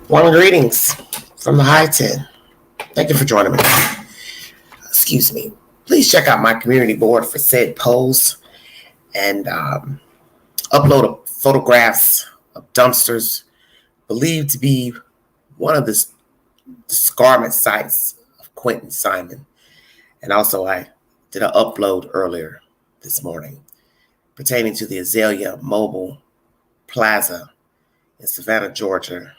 Warm greetings from the High 10. Thank you for joining me. Excuse me. Please check out my community board for said polls and upload photographs of dumpsters believed to be one of the scarment sites of Quentin Simon. And also I did an upload earlier this morning pertaining to the Azalea Mobile Plaza in Savannah, Georgia,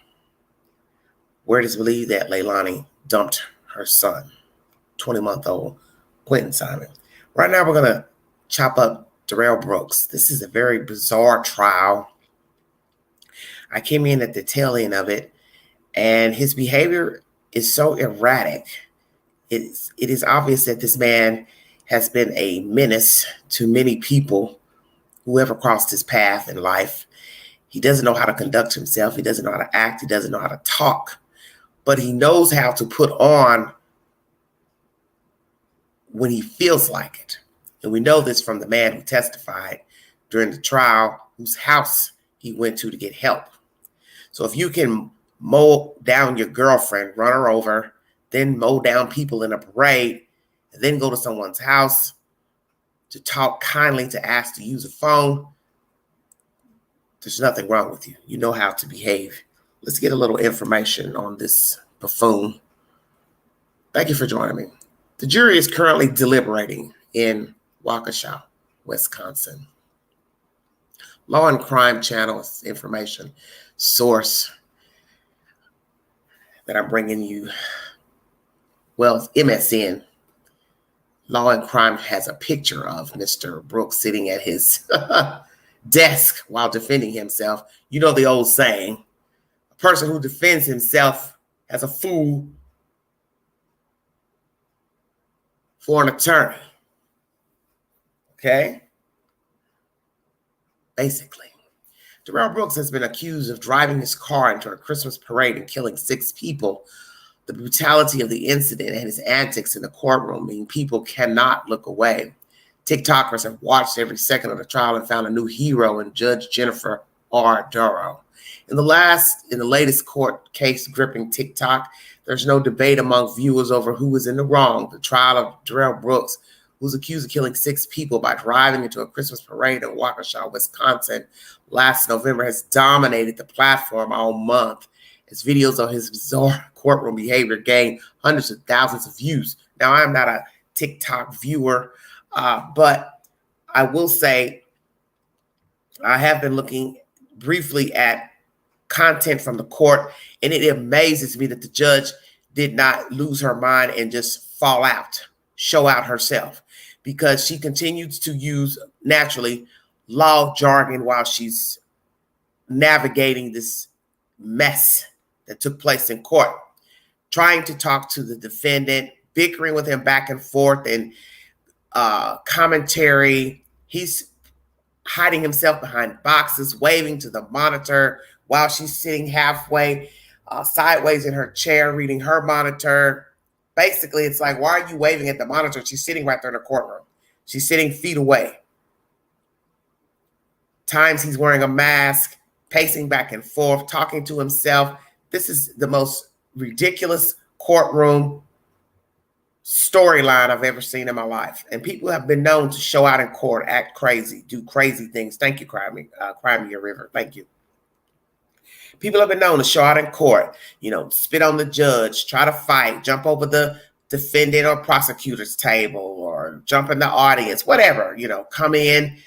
where it is believed that Leilani dumped her son, 20-month-old Quentin Simon. Right now, we're going to chop up Darrell Brooks. This is a very bizarre trial. I came in at the tail end of it, and his behavior is so erratic. It is obvious that this man has been a menace to many people who ever crossed his path in life. He doesn't know how to conduct himself. He doesn't know how to act. He doesn't know how to talk. But he knows how to put on when he feels like it. And we know this from the man who testified during the trial, whose house he went to get help. So if you can mow down your girlfriend, run her over, then mow down people in a parade, and then go to someone's house to talk kindly, to ask to use a phone, there's nothing wrong with you. You know how to behave. Let's get a little information on this buffoon. Thank you for joining me. The jury is currently deliberating in Waukesha, Wisconsin. Law and Crime Channel information source that I'm bringing you. Well, MSN. Law and Crime has a picture of Mr. Brooks sitting at his desk while defending himself. You know the old saying, a person who defends himself as a fool for an attorney. Okay? Basically. Darrell Brooks has been accused of driving his car into a Christmas parade and killing 6 people. The brutality of the incident and his antics in the courtroom mean people cannot look away. TikTokers have watched every second of the trial and found a new hero in Judge Jennifer R. Darrell. In the latest court case gripping TikTok, there's no debate among viewers over who was in the wrong. The trial of Darrell Brooks, who's accused of killing 6 people by driving into a Christmas parade in Waukesha, Wisconsin, last November, has dominated the platform all month as videos of his bizarre courtroom behavior gained hundreds of thousands of views. Now, I'm not a TikTok viewer, but I will say I have been looking briefly at content from the court, and it amazes me that the judge did not lose her mind and just fall out, show out herself, because she continues to use, naturally, law jargon while she's navigating this mess that took place in court, trying to talk to the defendant, bickering with him back and forth, and commentary. He's hiding himself behind boxes, waving to the monitor while she's sitting halfway sideways in her chair, reading her monitor. Basically, it's like, why are you waving at the monitor? She's sitting right there in the courtroom. She's sitting feet away. Times he's wearing a mask, pacing back and forth, talking to himself. This is the most ridiculous courtroom storyline I've ever seen in my life. And people have been known to show out in court, act crazy, do crazy things. Thank you, Crimea River. Thank you. People have been known to show out in court, spit on the judge, try to fight, jump over the defendant or prosecutor's table, or jump in the audience, whatever, come in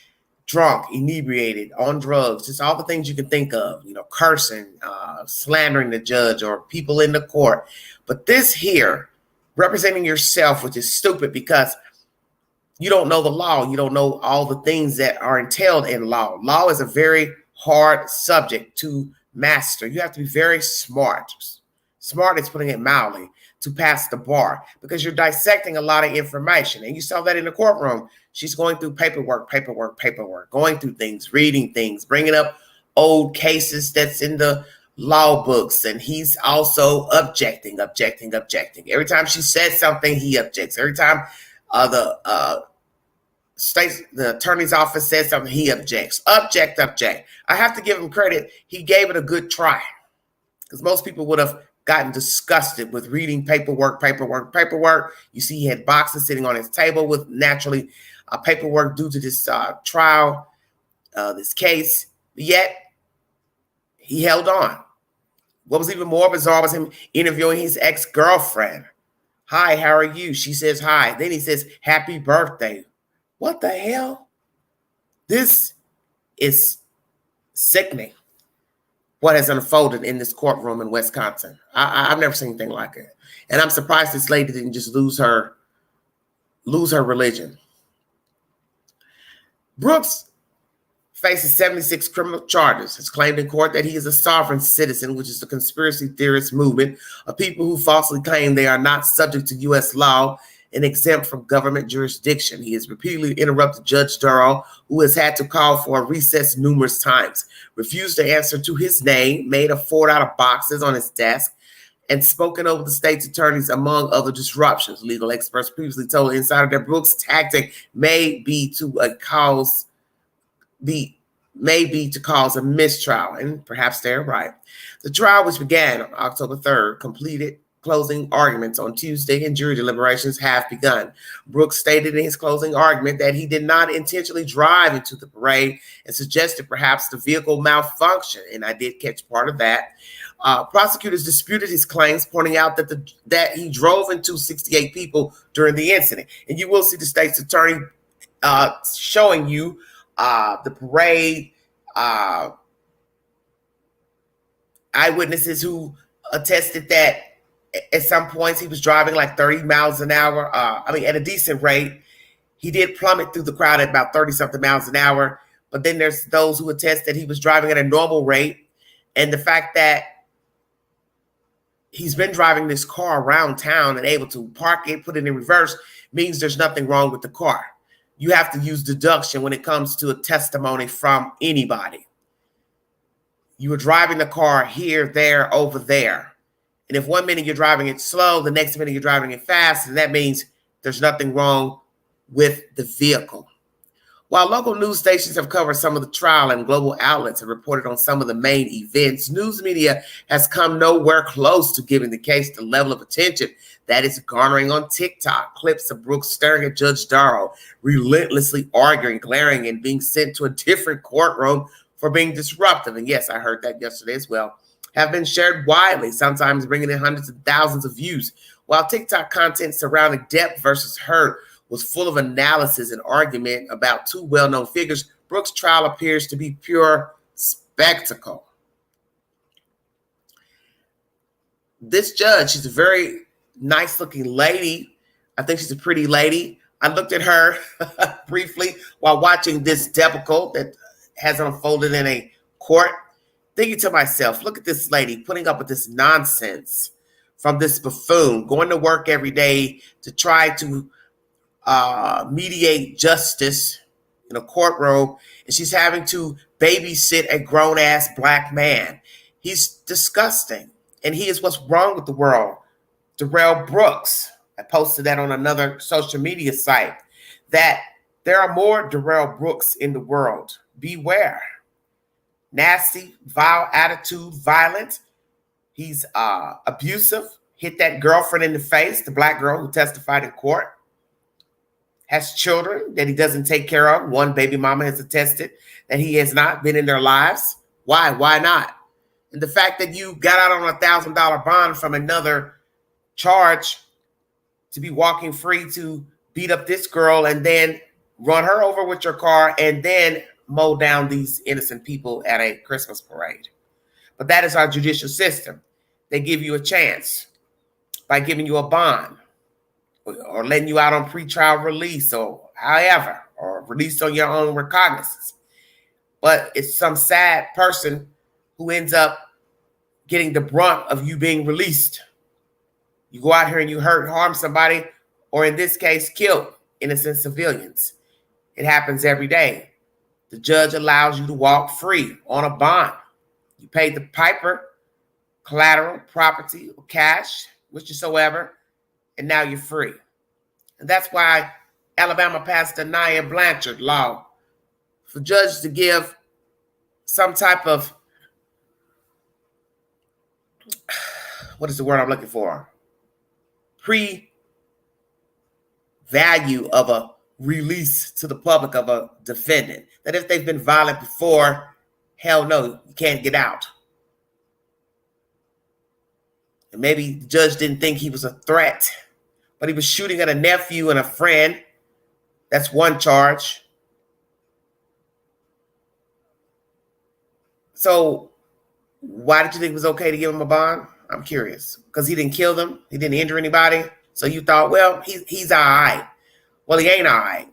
drunk, inebriated, on drugs, just all the things you can think of, cursing, slandering the judge or people in the court. But this here, representing yourself, which is stupid because you don't know the law. You don't know all the things that are entailed in law. Law is a very hard subject to master. You have to be very smart. Smart is putting it mildly, to pass the bar, because you're dissecting a lot of information. And you saw that in the courtroom. She's going through paperwork, going through things, reading things, bringing up old cases that's in the law books. And he's also objecting. Every time she says something, he objects. Every time the the attorney's office says something, he objects. Object. I have to give him credit. He gave it a good try, because most people would have gotten disgusted with reading paperwork. You see, he had boxes sitting on his table with naturally paperwork due to this trial, this case. Yet he held on. What was even more bizarre was him interviewing his ex-girlfriend. Hi, how are you? She says hi. Then he says, happy birthday. What the hell? This is sickening, what has unfolded in this courtroom in Wisconsin. I've never seen anything like it. And I'm surprised this lady didn't just lose her religion. Brooks faces 76 criminal charges, has claimed in court that he is a sovereign citizen, which is the conspiracy theorist movement of people who falsely claim they are not subject to U.S. law and exempt from government jurisdiction. He has repeatedly interrupted Judge Darrell, who has had to call for a recess numerous times, refused to answer to his name, made a fort out of boxes on his desk, and spoken over the state's attorneys, among other disruptions. Legal experts previously told Insider that Brooks' tactic may be to cause a mistrial, and perhaps they're right. The trial, which began on October 3rd, completed closing arguments on Tuesday, and jury deliberations have begun. Brooks stated in his closing argument that he did not intentionally drive into the parade and suggested perhaps the vehicle malfunction, and I did catch part of that. Prosecutors disputed his claims, pointing out that he drove into 68 people during the incident. And you will see the state's attorney showing you the parade, eyewitnesses who attested that at some points he was driving like 30 miles an hour. At a decent rate. He did plummet through the crowd at about 30-something miles an hour. But then there's those who attest that he was driving at a normal rate. And the fact that he's been driving this car around town and able to park it, put it in reverse, means there's nothing wrong with the car. You have to use deduction when it comes to a testimony from anybody. You were driving the car here, there, over there. And if 1 minute you're driving it slow, the next minute you're driving it fast, and that means there's nothing wrong with the vehicle. While local news stations have covered some of the trial and global outlets have reported on some of the main events, news media has come nowhere close to giving the case the level of attention that it's garnering on TikTok. Clips of Brooks staring at Judge Darrell, relentlessly arguing, glaring, and being sent to a different courtroom for being disruptive. And yes, I heard that yesterday as well. Have been shared widely, sometimes bringing in hundreds of thousands of views. While TikTok content surrounding Depp versus Heard was full of analysis and argument about two well-known figures, Brooks' trial appears to be pure spectacle. This judge, she's a very nice-looking lady. I think she's a pretty lady. I looked at her briefly while watching this debacle that has unfolded in a court, thinking to myself, look at this lady putting up with this nonsense from this buffoon, going to work every day to try to mediate justice in a courtroom, and she's having to babysit a grown-ass black man. He's disgusting, and he is what's wrong with the world. Darrell Brooks, I posted that on another social media site, that there are more Darrell Brooks in the world. Beware. Nasty, vile attitude, violent. He's abusive. Hit that girlfriend in the face, the black girl who testified in court. Has children that he doesn't take care of. One baby mama has attested that he has not been in their lives. Why? Why not? And the fact that you got out on $1,000 bond from another charge to be walking free to beat up this girl and then run her over with your car and then mow down these innocent people at a Christmas parade. But that is our judicial system. They give you a chance by giving you a bond or letting you out on pretrial release or however, or released on your own recognizance. But it's some sad person who ends up getting the brunt of you being released. You go out here and you harm somebody, or in this case, kill innocent civilians. It happens every day. The judge allows you to walk free on a bond. You paid the piper, collateral, property, or cash, whichsoever, and now you're free. And that's why, Alabama passed the Nia Blanchard law for judges to give some type of, what is the word I'm looking for? Pre-value of a release to the public of a defendant. That if they've been violent before, hell no, you can't get out. And maybe the judge didn't think he was a threat, but he was shooting at a nephew and a friend. That's one charge. So why did you think it was okay to give him a bond? I'm curious. Because he didn't kill them? He didn't injure anybody? So you thought, well, he's all right. Well, he ain't all right.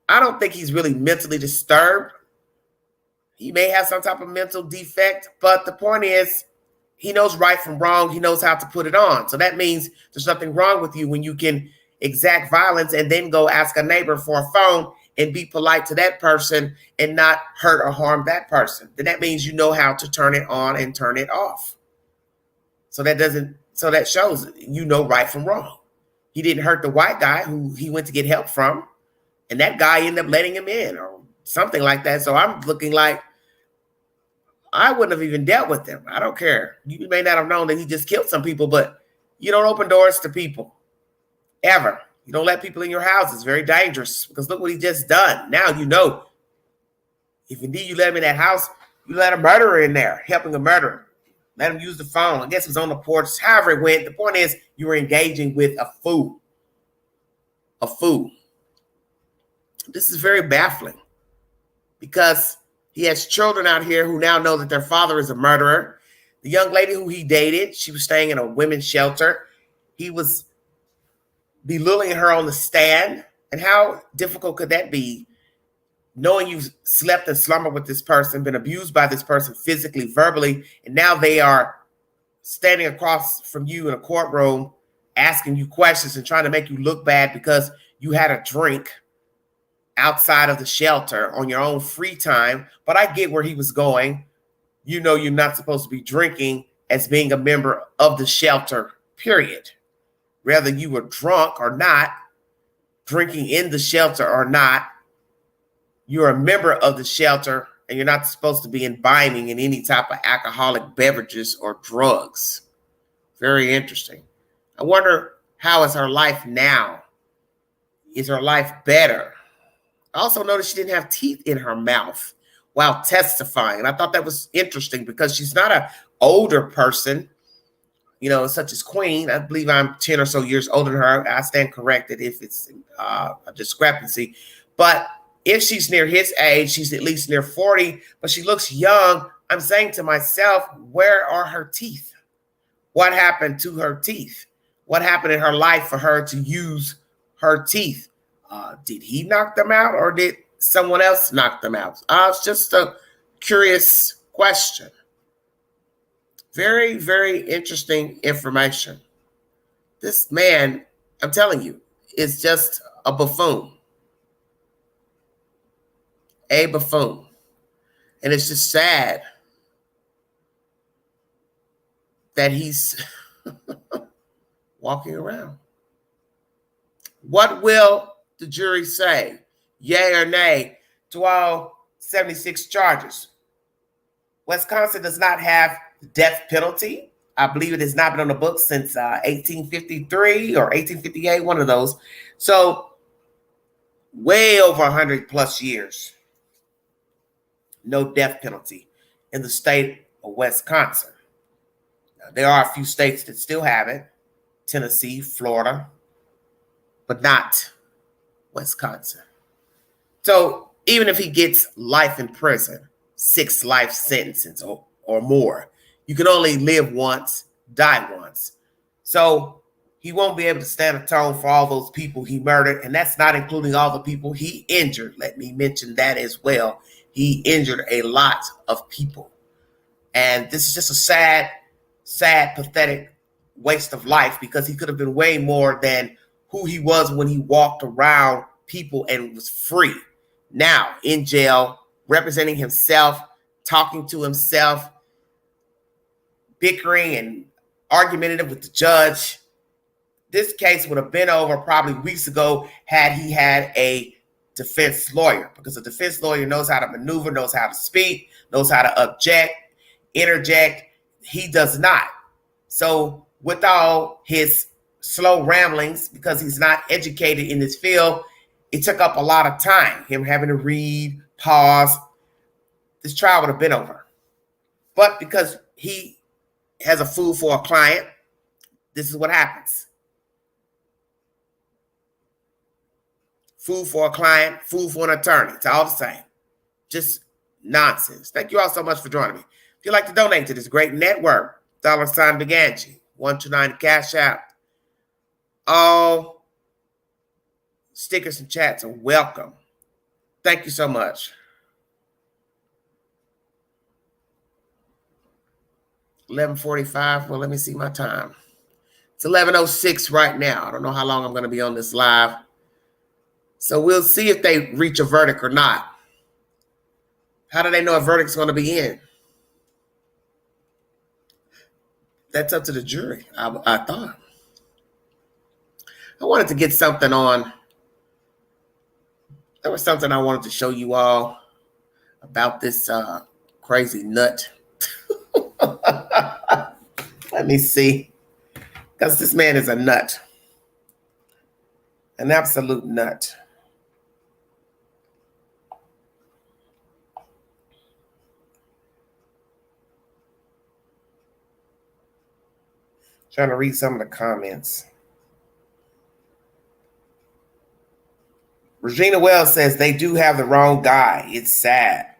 I don't think he's really mentally disturbed. He may have some type of mental defect, but the point is, he knows right from wrong. He knows how to put it on. So that means there's nothing wrong with you when you can exact violence and then go ask a neighbor for a phone and be polite to that person and not hurt or harm that person. Then that means you know how to turn it on and turn it off. So that shows you know right from wrong. He didn't hurt the white guy who he went to get help from, and that guy ended up letting him in or something like that. So I'm looking like, I wouldn't have even dealt with him. I don't care. You may not have known that he just killed some people, but you don't open doors to people ever. You don't let people in your house. It's very dangerous because look what he just done. Now you know. If indeed you let him in that house, you let a murderer in there, helping a murderer. Let him use the phone. I guess it was on the porch. However it went, the point is you were engaging with a fool. A fool. This is very baffling because he has children out here who now know that their father is a murderer. The young lady who he dated, she was staying in a women's shelter. He was belittling her on the stand. And how difficult could that be? Knowing you've slept and slumbered with this person, been abused by this person physically, verbally, and now they are standing across from you in a courtroom asking you questions and trying to make you look bad because you had a drink outside of the shelter on your own free time. But I get where he was going. You know you're not supposed to be drinking as being a member of the shelter, period. Whether you were drunk or not, drinking in the shelter or not, you're a member of the shelter and you're not supposed to be imbibing in any type of alcoholic beverages or drugs. Very interesting. I wonder, how is her life now? Is her life better? I also noticed she didn't have teeth in her mouth while testifying. And I thought that was interesting because she's not an older person, you know, such as Queen. I believe I'm 10 or so years older than her. I stand corrected if it's a discrepancy. But if she's near his age, she's at least near 40, but she looks young. I'm saying to myself, where are her teeth? What happened to her teeth? What happened in her life for her to use her teeth? Did he knock them out or did someone else knock them out? It's just a curious question. Very, very interesting information. This man, I'm telling you, is just a buffoon. A buffoon. And it's just sad that he's walking around. What will the jury say? Yay or nay to all 76 charges? Wisconsin does not have the death penalty. I believe it has not been on the books since 1853 or 1858, one of those. So way over 100 plus years. No death penalty in the state of Wisconsin. Now, there are a few states that still have it. Tennessee, Florida, but not Wisconsin. So even if he gets life in prison, 6 life sentences or more, you can only live once, die once. So he won't be able to stand a tone for all those people he murdered, and that's not including all the people he injured. Let me mention that as well. He injured a lot of people. And this is just a sad, sad, pathetic waste of life because he could have been way more than who he was when he walked around people and was free. Now in jail, representing himself, talking to himself, bickering and argumentative with the judge. this case would have been over probably weeks ago had he had a defense lawyer, because a defense lawyer knows how to maneuver, knows how to speak, knows how to object, interject. He does not. So with all his slow ramblings, because he's not educated in this field, it took up a lot of time, him having to read, pause. This trial would have been over. But because he has a fool for a client, this is what happens. Fool for a client, fool for an attorney. It's all the same. Just nonsense. Thank you all so much for joining me. If you'd like to donate to this great network, $Beganji, 129 Cash App. All stickers and chats are welcome. Thank you so much. 11:45. Well, let me see my time. It's 11:06 right now. I don't know how long I'm going to be on this live. So we'll see if they reach a verdict or not. How do they know a verdict's going to be in? That's up to the jury, I thought. I wanted to get something on. There was something I wanted to show you all about this crazy nut. Let me see. Because this man is a nut. An absolute nut. Trying to read some of the comments. Regina Wells says they do have the wrong guy. It's sad.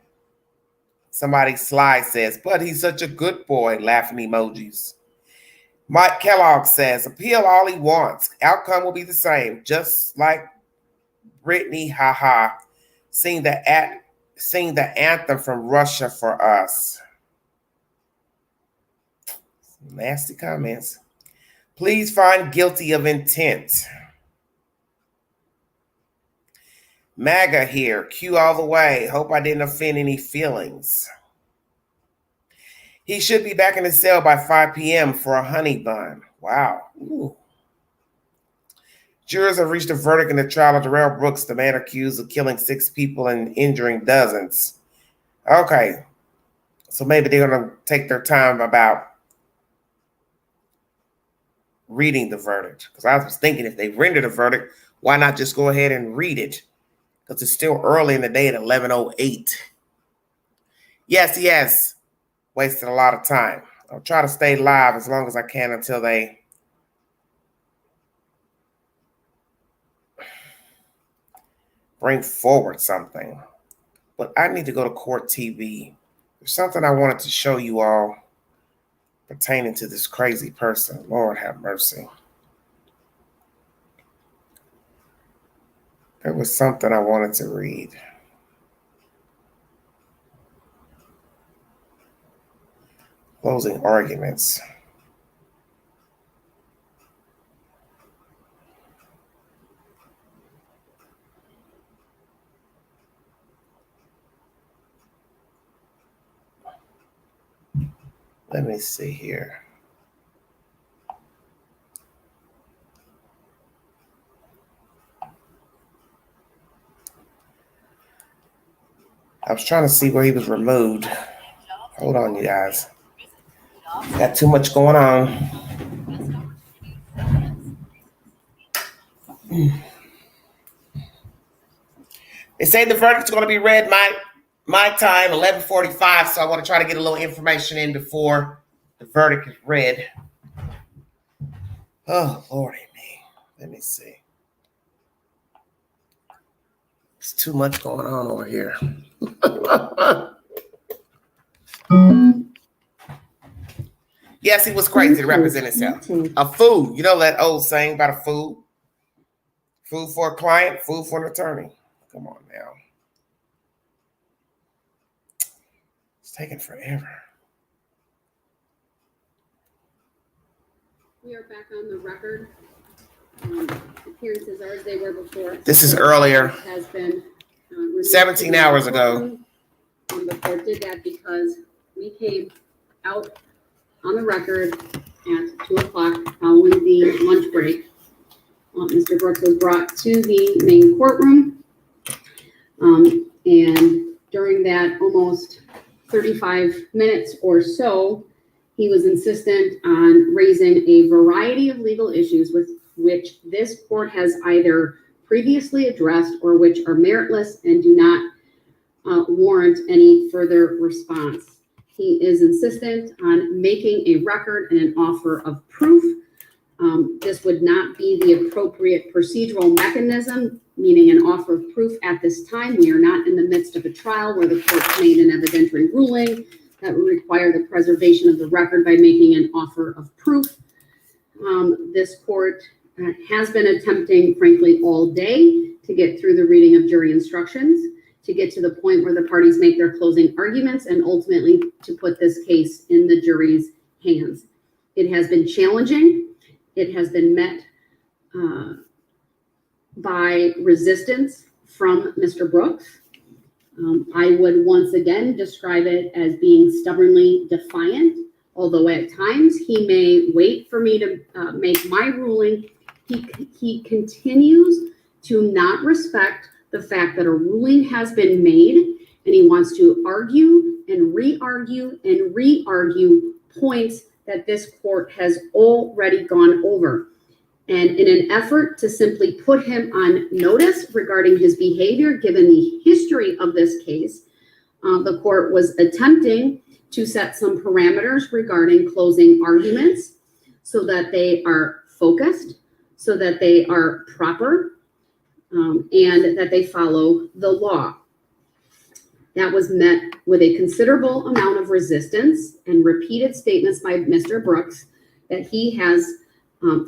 Somebody Sly says, but he's such a good boy. Laughing emojis. Mike Kellogg says, appeal all he wants. Outcome will be the same. Just like Brittany, haha. Sing the anthem from Russia for us. Nasty comments. Please find guilty of intent. MAGA here. Q all the way. Hope I didn't offend any feelings. He should be back in the cell by 5 p.m. for a honey bun. Wow. Ooh. Jurors have reached a verdict in the trial of Darrell Brooks, the man accused of killing 6 people and injuring dozens. Okay. So maybe they're going to take their time about reading the verdict. Because I was thinking if they rendered a verdict, why not just go ahead and read it? Because it's still early in the day at 11:08. Yes, he has wasted a lot of time. I'll try to stay live as long as I can until they bring forward something. But I need to go to Court TV. There's something I wanted to show you all pertaining to this crazy person. Lord have mercy. There was something I wanted to read. Closing arguments. Let me see here. I was trying to see where he was removed. Hold on, you guys. Got too much going on. They say the verdict's going to be read my time, 11:45, so I want to try to get a little information in before the verdict is read. Oh, Lordy me. Let me see. There's too much going on over here. Yes, he was crazy to represent himself. A fool. You know that old saying about a fool? Fool for a client, fool for an attorney. Come on now. It's taking forever. We are back on the record. Appearances are as they were before. This is earlier. Has been 17 hours ago. The court did that because we came out on the record at 2 o'clock following the lunch break. Mr. Brooks was brought to the main courtroom. And during that almost 35 minutes or so, he was insistent on raising a variety of legal issues with which this court has either previously addressed or which are meritless and do not warrant any further response. He is insistent on making a record and an offer of proof. This would not be the appropriate procedural mechanism, meaning an offer of proof at this time. We are not in the midst of a trial where the court made an evidentiary ruling that would require the preservation of the record by making an offer of proof. This court has been attempting, frankly, all day to get through the reading of jury instructions, to get to the point where the parties make their closing arguments, and ultimately to put this case in the jury's hands. It has been challenging. It has been met by resistance from Mr. Brooks. I would once again describe it as being stubbornly defiant, although at times he may wait for me to make my ruling. He continues to not respect the fact that a ruling has been made, and he wants to argue and re-argue and re-argue points that this court has already gone over. And in an effort to simply put him on notice regarding his behavior, given the history of this case, the court was attempting to set some parameters regarding closing arguments so that they are focused, so that they are proper, and that they follow the law. That was met with a considerable amount of resistance and repeated statements by Mr. Brooks that he has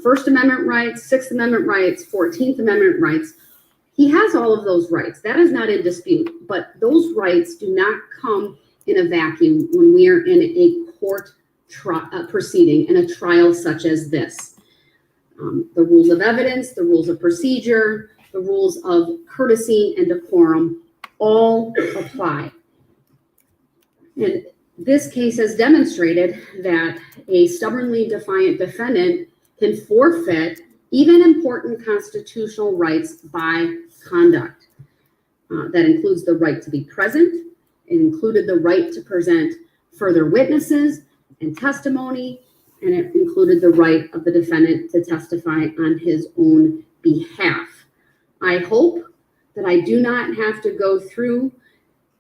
First Amendment rights, Sixth Amendment rights, 14th Amendment rights. He has all of those rights. That is not in dispute, but those rights do not come in a vacuum when we are in a court proceeding, in a trial such as this. The rules of evidence, the rules of procedure, the rules of courtesy and decorum all apply. And this case has demonstrated that a stubbornly defiant defendant can forfeit even important constitutional rights by conduct. That includes the right to be present. It included the right to present further witnesses and testimony, and it included the right of the defendant to testify on his own behalf. I hope that I do not have to go through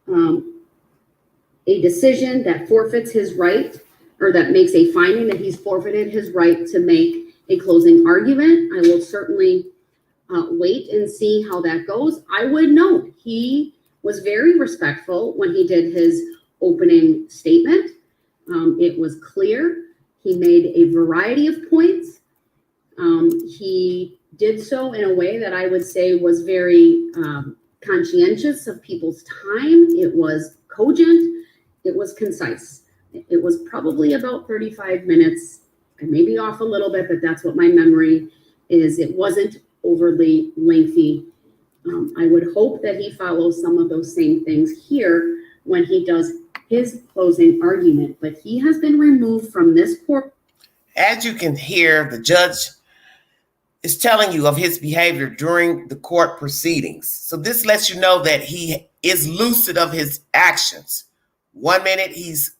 a decision that forfeits his right, or that makes a finding that he's forfeited his right to make a closing argument. I will certainly wait and see how that goes. I would note he was very respectful when he did his opening statement. It was clear. He made a variety of points. He did so in a way that I would say was very conscientious of people's time. It was cogent. It was concise. It was probably about 35 minutes. I may be off a little bit, but that's what my memory is. It wasn't overly lengthy. I would hope that he follows some of those same things here when he does his closing argument, but he has been removed from this court. As you can hear, the judge is telling you of his behavior during the court proceedings. So this lets you know that he is lucid of his actions. 1 minute he's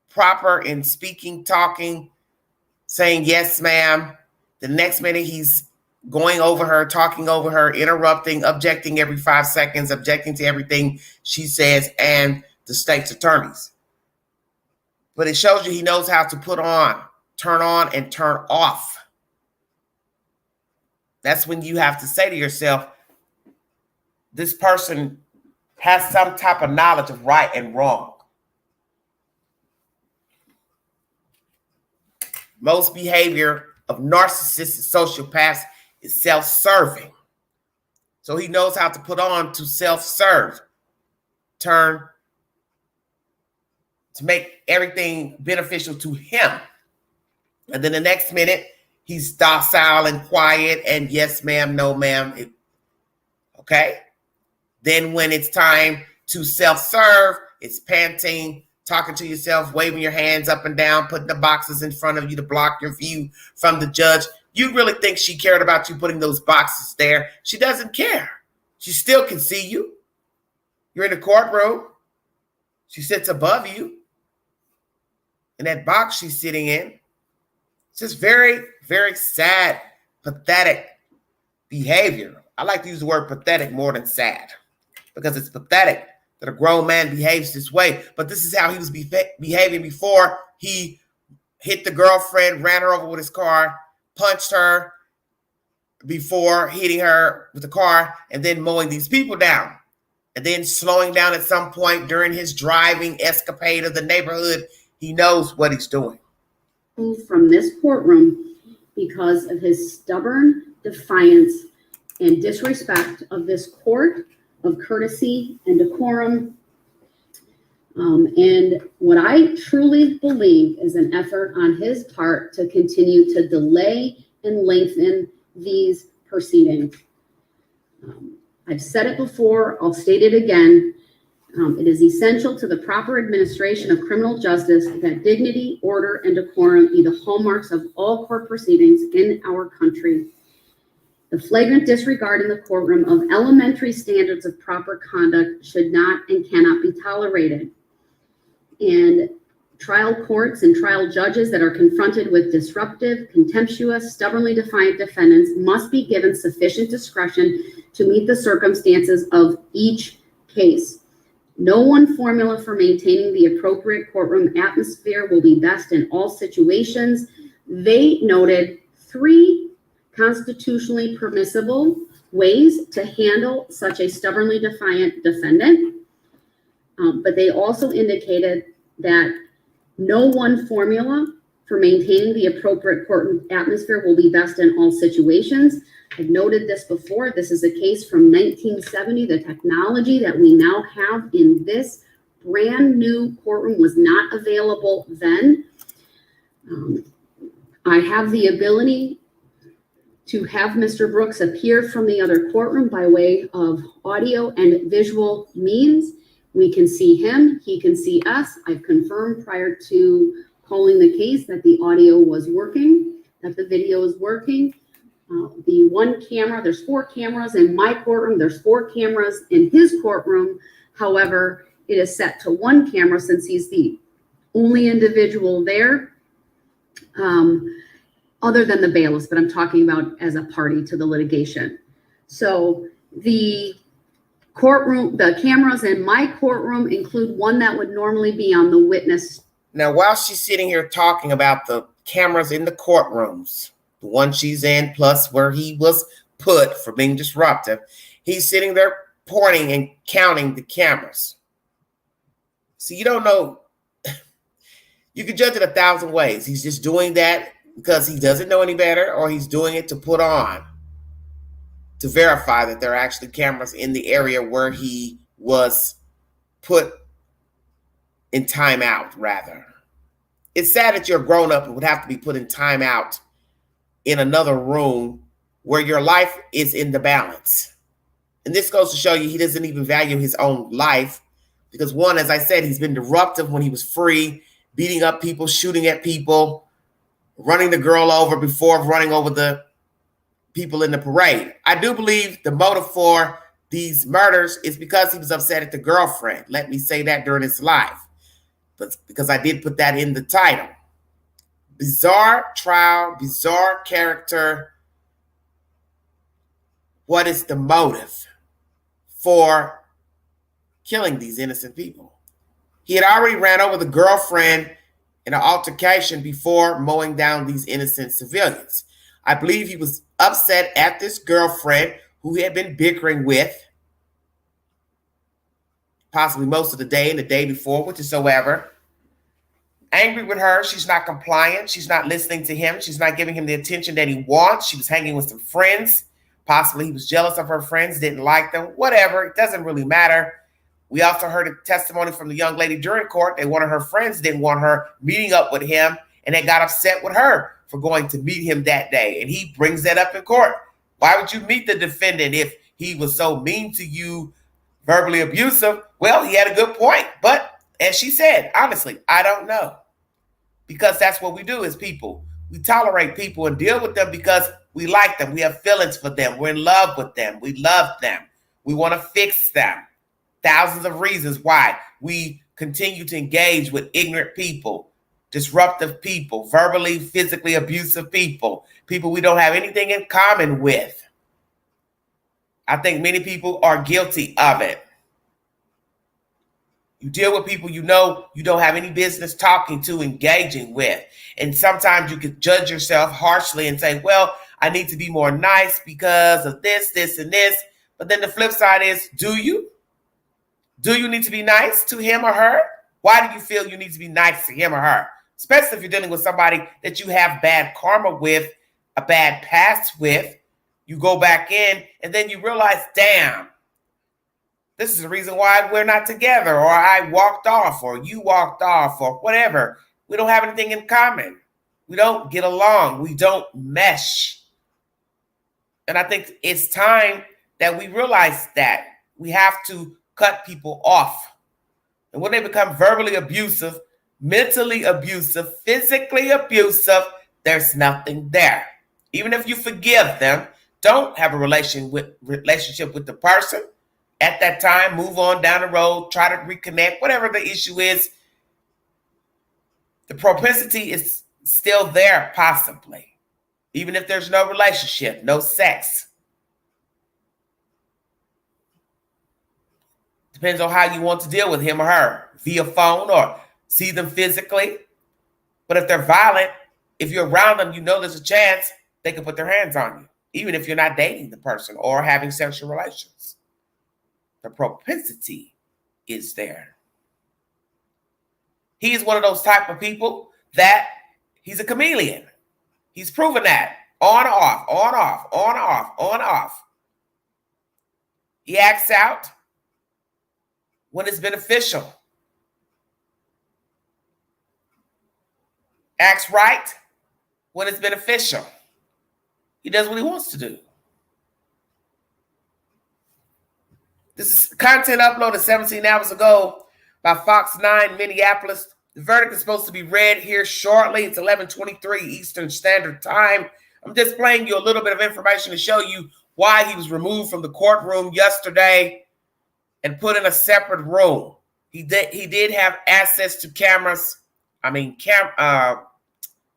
proper in speaking, talking, saying, yes, ma'am. The next minute he's going over her, talking over her, interrupting, objecting every 5 seconds, objecting to everything she says and the state's attorneys. But it shows you he knows how to put on, and turn off. That's when you have to say to yourself, this person has some type of knowledge of right and wrong. Most behavior of narcissistic sociopaths is self-serving. So he knows how to put on to self-serve, turn, to make everything beneficial to him. And then the next minute, he's docile and quiet and yes, ma'am, no, ma'am. Okay? Then when it's time to self-serve, it's panting, talking to yourself, waving your hands up and down, putting the boxes in front of you to block your view from the judge. You really think she cared about you putting those boxes there? She doesn't care. She still can see you. You're in the courtroom. She sits above you in that box she's sitting in. It's just very, very sad, pathetic behavior. I like to use the word pathetic more than sad because it's pathetic that a grown man behaves this way. But this is how he was behaving before he hit the girlfriend, ran her over with his car, punched her before hitting her with the car, and then mowing these people down. And then slowing down at some point during his driving escapade of the neighborhood. He knows what he's doing. From this courtroom because of his stubborn defiance and disrespect of this court, of courtesy and decorum. And what I truly believe is an effort on his part to continue to delay and lengthen these proceedings. I've said it before, I'll state it again. It is essential to the proper administration of criminal justice that dignity, order, and decorum be the hallmarks of all court proceedings in our country. The flagrant disregard in the courtroom of elementary standards of proper conduct should not and cannot be tolerated. And trial courts and trial judges that are confronted with disruptive, contemptuous, stubbornly defiant defendants must be given sufficient discretion to meet the circumstances of each case. No one formula for maintaining the appropriate courtroom atmosphere will be best in all situations. They noted 3 constitutionally permissible ways to handle such a stubbornly defiant defendant. But they also indicated that no one formula for maintaining the appropriate courtroom atmosphere will be best in all situations. I've noted this before. This is a case from 1970. The technology that we now have in this brand new courtroom was not available then. I have the ability to have Mr. Brooks appear from the other courtroom by way of audio and visual means. We can see him, he can see us. I've confirmed prior to calling the case that the audio was working, that the video is working. The one camera, there's 4 cameras in my courtroom, there's 4 cameras in his courtroom. However, it is set to 1 camera since he's the only individual there, other than the bailiffs, but I'm talking about as a party to the litigation. So the courtroom, the cameras in my courtroom include one that would normally be on the witness. Now, while she's sitting here talking about the cameras in the courtrooms, the one she's in, plus where he was put for being disruptive, he's sitting there pointing and counting the cameras. So you don't know. You can judge it 1,000 ways. He's just doing that because he doesn't know any better, or he's doing it to put on, to verify that there are actually cameras in the area where he was put in timeout, rather. It's sad that you're grown up and would have to be put in timeout in another room where your life is in the balance. And this goes to show you he doesn't even value his own life because, one, as I said, he's been disruptive when he was free, beating up people, shooting at people, running the girl over before running over the people in the parade. I do believe the motive for these murders is because he was upset at the girlfriend. Let me say that during his life, but because I did put that in the title. Bizarre trial, bizarre character. What is the motive for killing these innocent people? He had already ran over the girlfriend in an altercation before mowing down these innocent civilians. I believe he was upset at this girlfriend who he had been bickering with possibly most of the day and the day before, whatsoever. Angry with her. She's not compliant. She's not listening to him. She's not giving him the attention that he wants. She was hanging with some friends. Possibly he was jealous of her friends, didn't like them, whatever. It doesn't really matter. We also heard a testimony from the young lady during court that one of her friends didn't want her meeting up with him, and they got upset with her for going to meet him that day. And he brings that up in court. Why would you meet the defendant if he was so mean to you, verbally abusive? Well, he had a good point. But as she said, honestly, I don't know. Because that's what we do as people. We tolerate people and deal with them because we like them. We have feelings for them. We're in love with them. We love them. We want to fix them. Thousands of reasons why we continue to engage with ignorant people, disruptive people, verbally, physically abusive people, people we don't have anything in common with. I think many people are guilty of it. You deal with people you know you don't have any business talking to, engaging with. And sometimes you can judge yourself harshly and say, well, I need to be more nice because of this, this, and this. But then the flip side is, do you? Do you need to be nice to him or her? Why do you feel you need to be nice to him or her? Especially if you're dealing with somebody that you have bad karma with, a bad past with. You go back in and then you realize, damn, this is the reason why we're not together, or I walked off, or you walked off, or whatever. We don't have anything in common. We don't get along. We don't mesh. And I think it's time that we realize that we have to cut people off. And when they become verbally abusive, mentally abusive, physically abusive, there's nothing there. Even if you forgive them, don't have a relationship with the person at that time, move on down the road, try to reconnect, whatever the issue is. The propensity is still there, possibly, even if there's no relationship, no sex. Depends on how you want to deal with him or her, via phone or see them physically. But if they're violent, if you're around them, you know there's a chance they can put their hands on you, even if you're not dating the person or having sexual relations. The propensity is there. He is one of those type of people that he's a chameleon. He's proven that. On, off, on, off, on, off, on, off. He acts out when it's beneficial. Acts right when it's beneficial. He does what he wants to do. This is content uploaded 17 hours ago by Fox 9 Minneapolis. The verdict is supposed to be read here shortly. It's 11:23 Eastern Standard Time. I'm just playing you a little bit of information to show you why he was removed from the courtroom yesterday and put in a separate room. He did have access to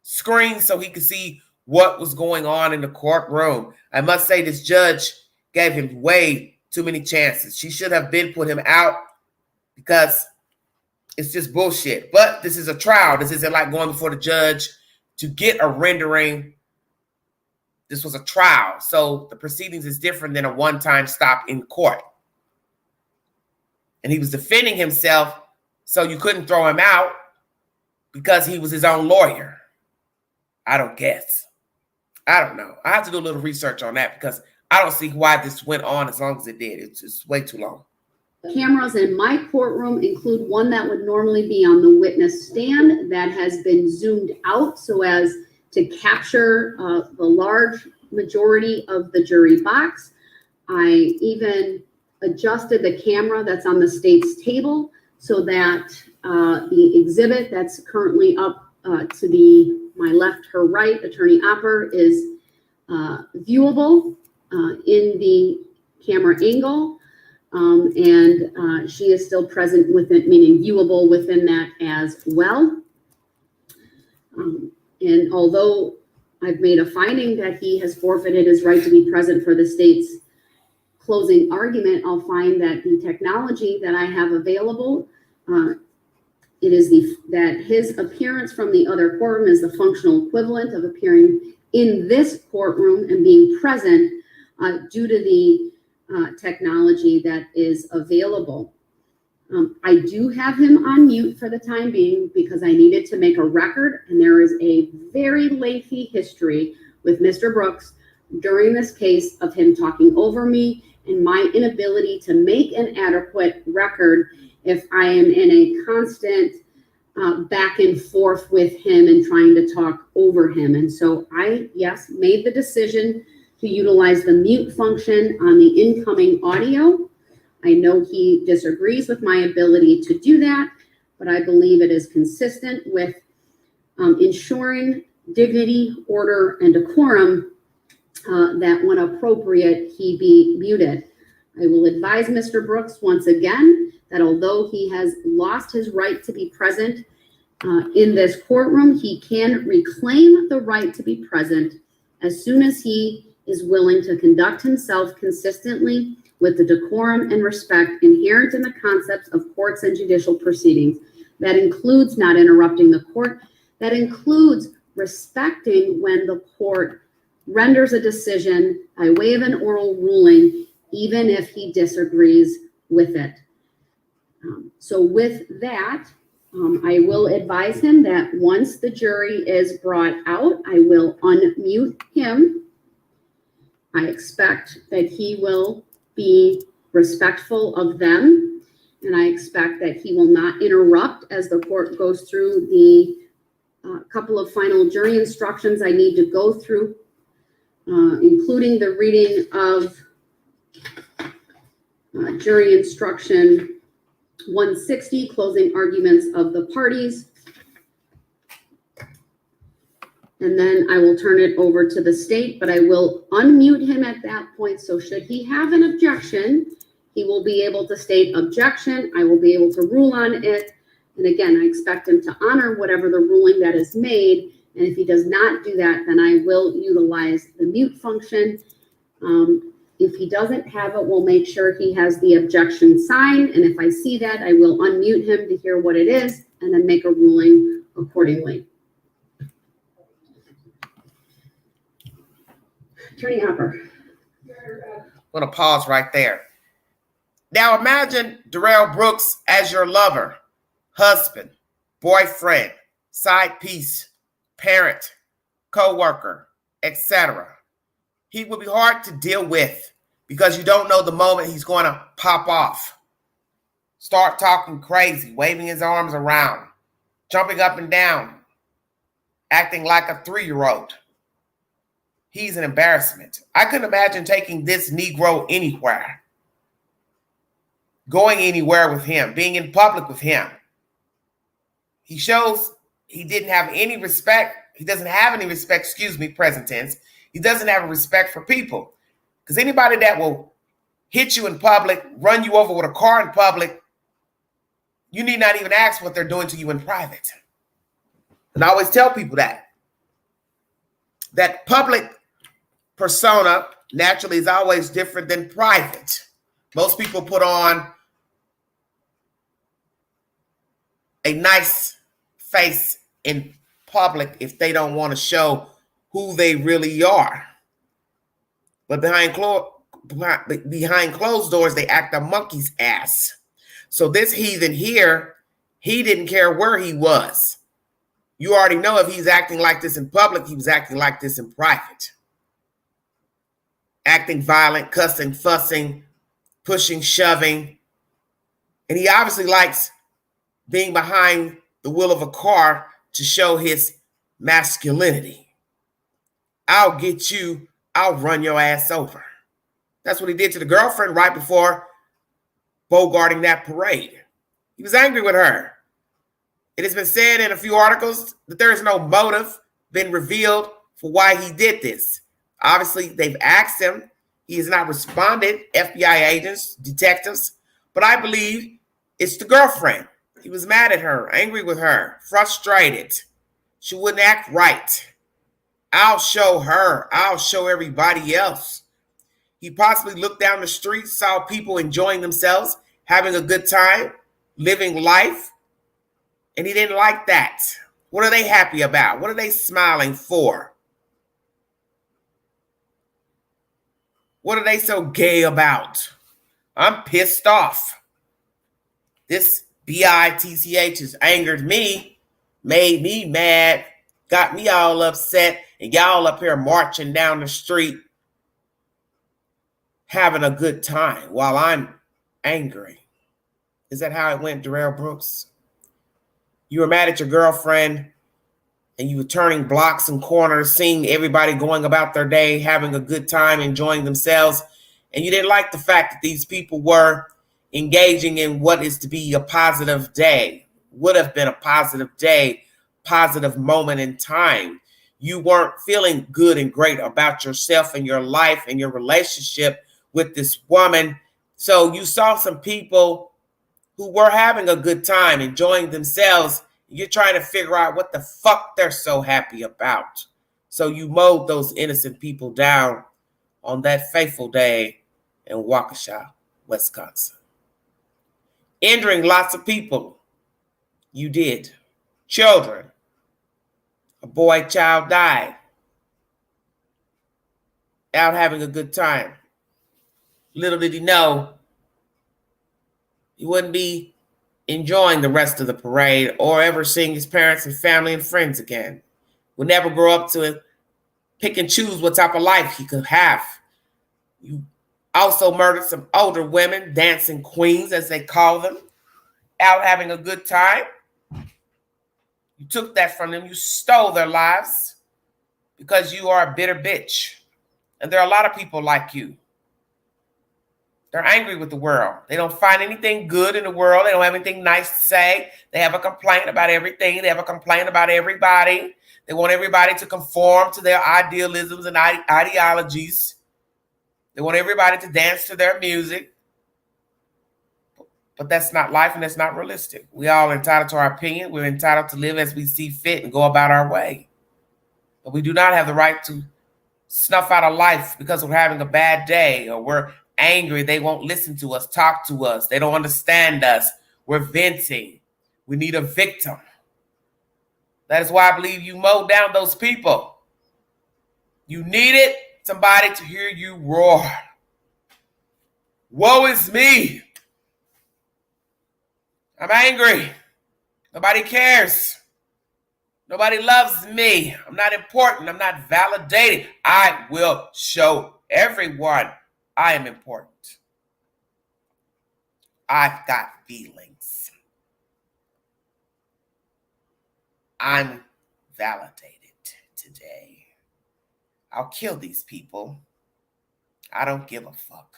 screens, so he could see what was going on in the courtroom. I must say this judge gave him way too many chances. She should have put him out because it's just bullshit. But this is a trial. This isn't like going before the judge to get a rendering. This was a trial. So the proceedings is different than a one-time stop in court. And he was defending himself, so you couldn't throw him out because he was his own lawyer. I don't guess. I don't know. I have to do a little research on that because I don't see why this went on as long as it did. It's just way too long. Cameras in my courtroom include one that would normally be on the witness stand that has been zoomed out so as to capture the large majority of the jury box. I even adjusted the camera that's on the state's table so that the exhibit that's currently up to my left, her right, Attorney Opper, is viewable in the camera angle, and she is still present within, meaning viewable within that as well. And although I've made a finding that he has forfeited his right to be present for the state's closing argument, I'll find that the technology that I have available, it is that his appearance from the other courtroom is the functional equivalent of appearing in this courtroom and being present due to the technology that is available. I do have him on mute for the time being because I needed to make a record, and there is a very lengthy history with Mr. Brooks during this case of him talking over me and my inability to make an adequate record if I am in a constant back and forth with him and trying to talk over him. And so I, yes, made the decision to utilize the mute function on the incoming audio. I know he disagrees with my ability to do that, but I believe it is consistent with ensuring dignity, order, and decorum, that when appropriate, he be muted. I will advise Mr. Brooks once again that although he has lost his right to be present in this courtroom, he can reclaim the right to be present as soon as he is willing to conduct himself consistently with the decorum and respect inherent in the concepts of courts and judicial proceedings. That includes not interrupting the court. That includes respecting when the court renders a decision by way of an oral ruling, even if he disagrees with it. So with that, I will advise him that once the jury is brought out, I will unmute him. I expect that he will be respectful of them, and I expect that he will not interrupt as the court goes through the couple of final jury instructions I need to go through, including the reading of jury instruction 160, closing arguments of the parties. And then I will turn it over to the state, but I will unmute him at that point. So should he have an objection, he will be able to state objection. I will be able to rule on it. And again, I expect him to honor whatever the ruling that is made. And if he does not do that, then I will utilize the mute function. If he doesn't have it, we'll make sure he has the objection sign. And if I see that, I will unmute him to hear what it is and then make a ruling accordingly. Attorney Hopper. I'm going to pause right there. Now imagine Darrell Brooks as your lover, husband, boyfriend, side piece, parent, co-worker, etc. He will be hard to deal with because you don't know the moment he's going to pop off, start talking crazy, waving his arms around, jumping up and down, acting like a 3-year-old. He's an embarrassment. I couldn't imagine taking this Negro anywhere, going anywhere with him, being in public with him. He shows he didn't have any respect. He doesn't have any respect, present tense. He doesn't have a respect for people. Because anybody that will hit you in public, run you over with a car in public, you need not even ask what they're doing to you in private. And I always tell people that public persona naturally is always different than private. Most people put on a nice face in public if they don't want to show who they really are. But behind closed doors, they act a monkey's ass. So this heathen here, he didn't care where he was. You already know if he's acting like this in public, he was acting like this in private. Acting violent, cussing, fussing, pushing, shoving. And he obviously likes being behind the wheel of a car to show his masculinity. I'll get you, I'll run your ass over. That's what he did to the girlfriend right before bogarting that parade. He was angry with her. It has been said in a few articles that there is no motive been revealed for why he did this. Obviously, they've asked him. He has not responded, FBI agents, detectives. But I believe it's the girlfriend. He was mad at her, angry with her, frustrated. She wouldn't act right. I'll show her. I'll show everybody else. He possibly looked down the street, saw people enjoying themselves, having a good time, living life, and he didn't like that. What are they happy about? What are they smiling for? What are they so gay about? I'm pissed off. This BITCH has angered me, made me mad, got me all upset, and y'all up here marching down the street having a good time while I'm angry. Is that how it went, Darrell Brooks? You were mad at your girlfriend and you were turning blocks and corners, seeing everybody going about their day, having a good time, enjoying themselves. And you didn't like the fact that these people were engaging in what is to be a positive day, would have been a positive day, positive moment in time. you weren't feeling good and great about yourself and your life and your relationship with this woman. So you saw some people who were having a good time, enjoying themselves. You're trying to figure out what the fuck they're so happy about. So you mowed those innocent people down on that fateful day in Waukesha, Wisconsin. Injuring lots of people. You did. Children. A boy child died. Out having a good time. Little did he know he wouldn't be enjoying the rest of the parade or ever seeing his parents and family and friends again. Would never grow up to pick and choose what type of life he could have. You also murdered some older women, dancing queens as they call them, out having a good time. You took that from them. You stole their lives because you are a bitter bitch. And there are a lot of people like you. They're angry with the world. They don't find anything good in the world. They don't have anything nice to say. They have a complaint about everything. They have a complaint about everybody. They want everybody to conform to their idealisms and ideologies. They want everybody to dance to their music. But that's not life and that's not realistic. We all entitled to our opinion. We're entitled to live as we see fit and go about our way. But we do not have the right to snuff out a life because we're having a bad day or we're angry. They won't listen to us, talk to us. They don't understand us. We're venting. We need a victim. That is why I believe you mowed down those people. You needed somebody to hear you roar. Woe is me. I'm angry. Nobody cares. Nobody loves me. I'm not important. I'm not validated. I will show everyone I am important. I've got feelings. I'm validated today. I'll kill these people. I don't give a fuck.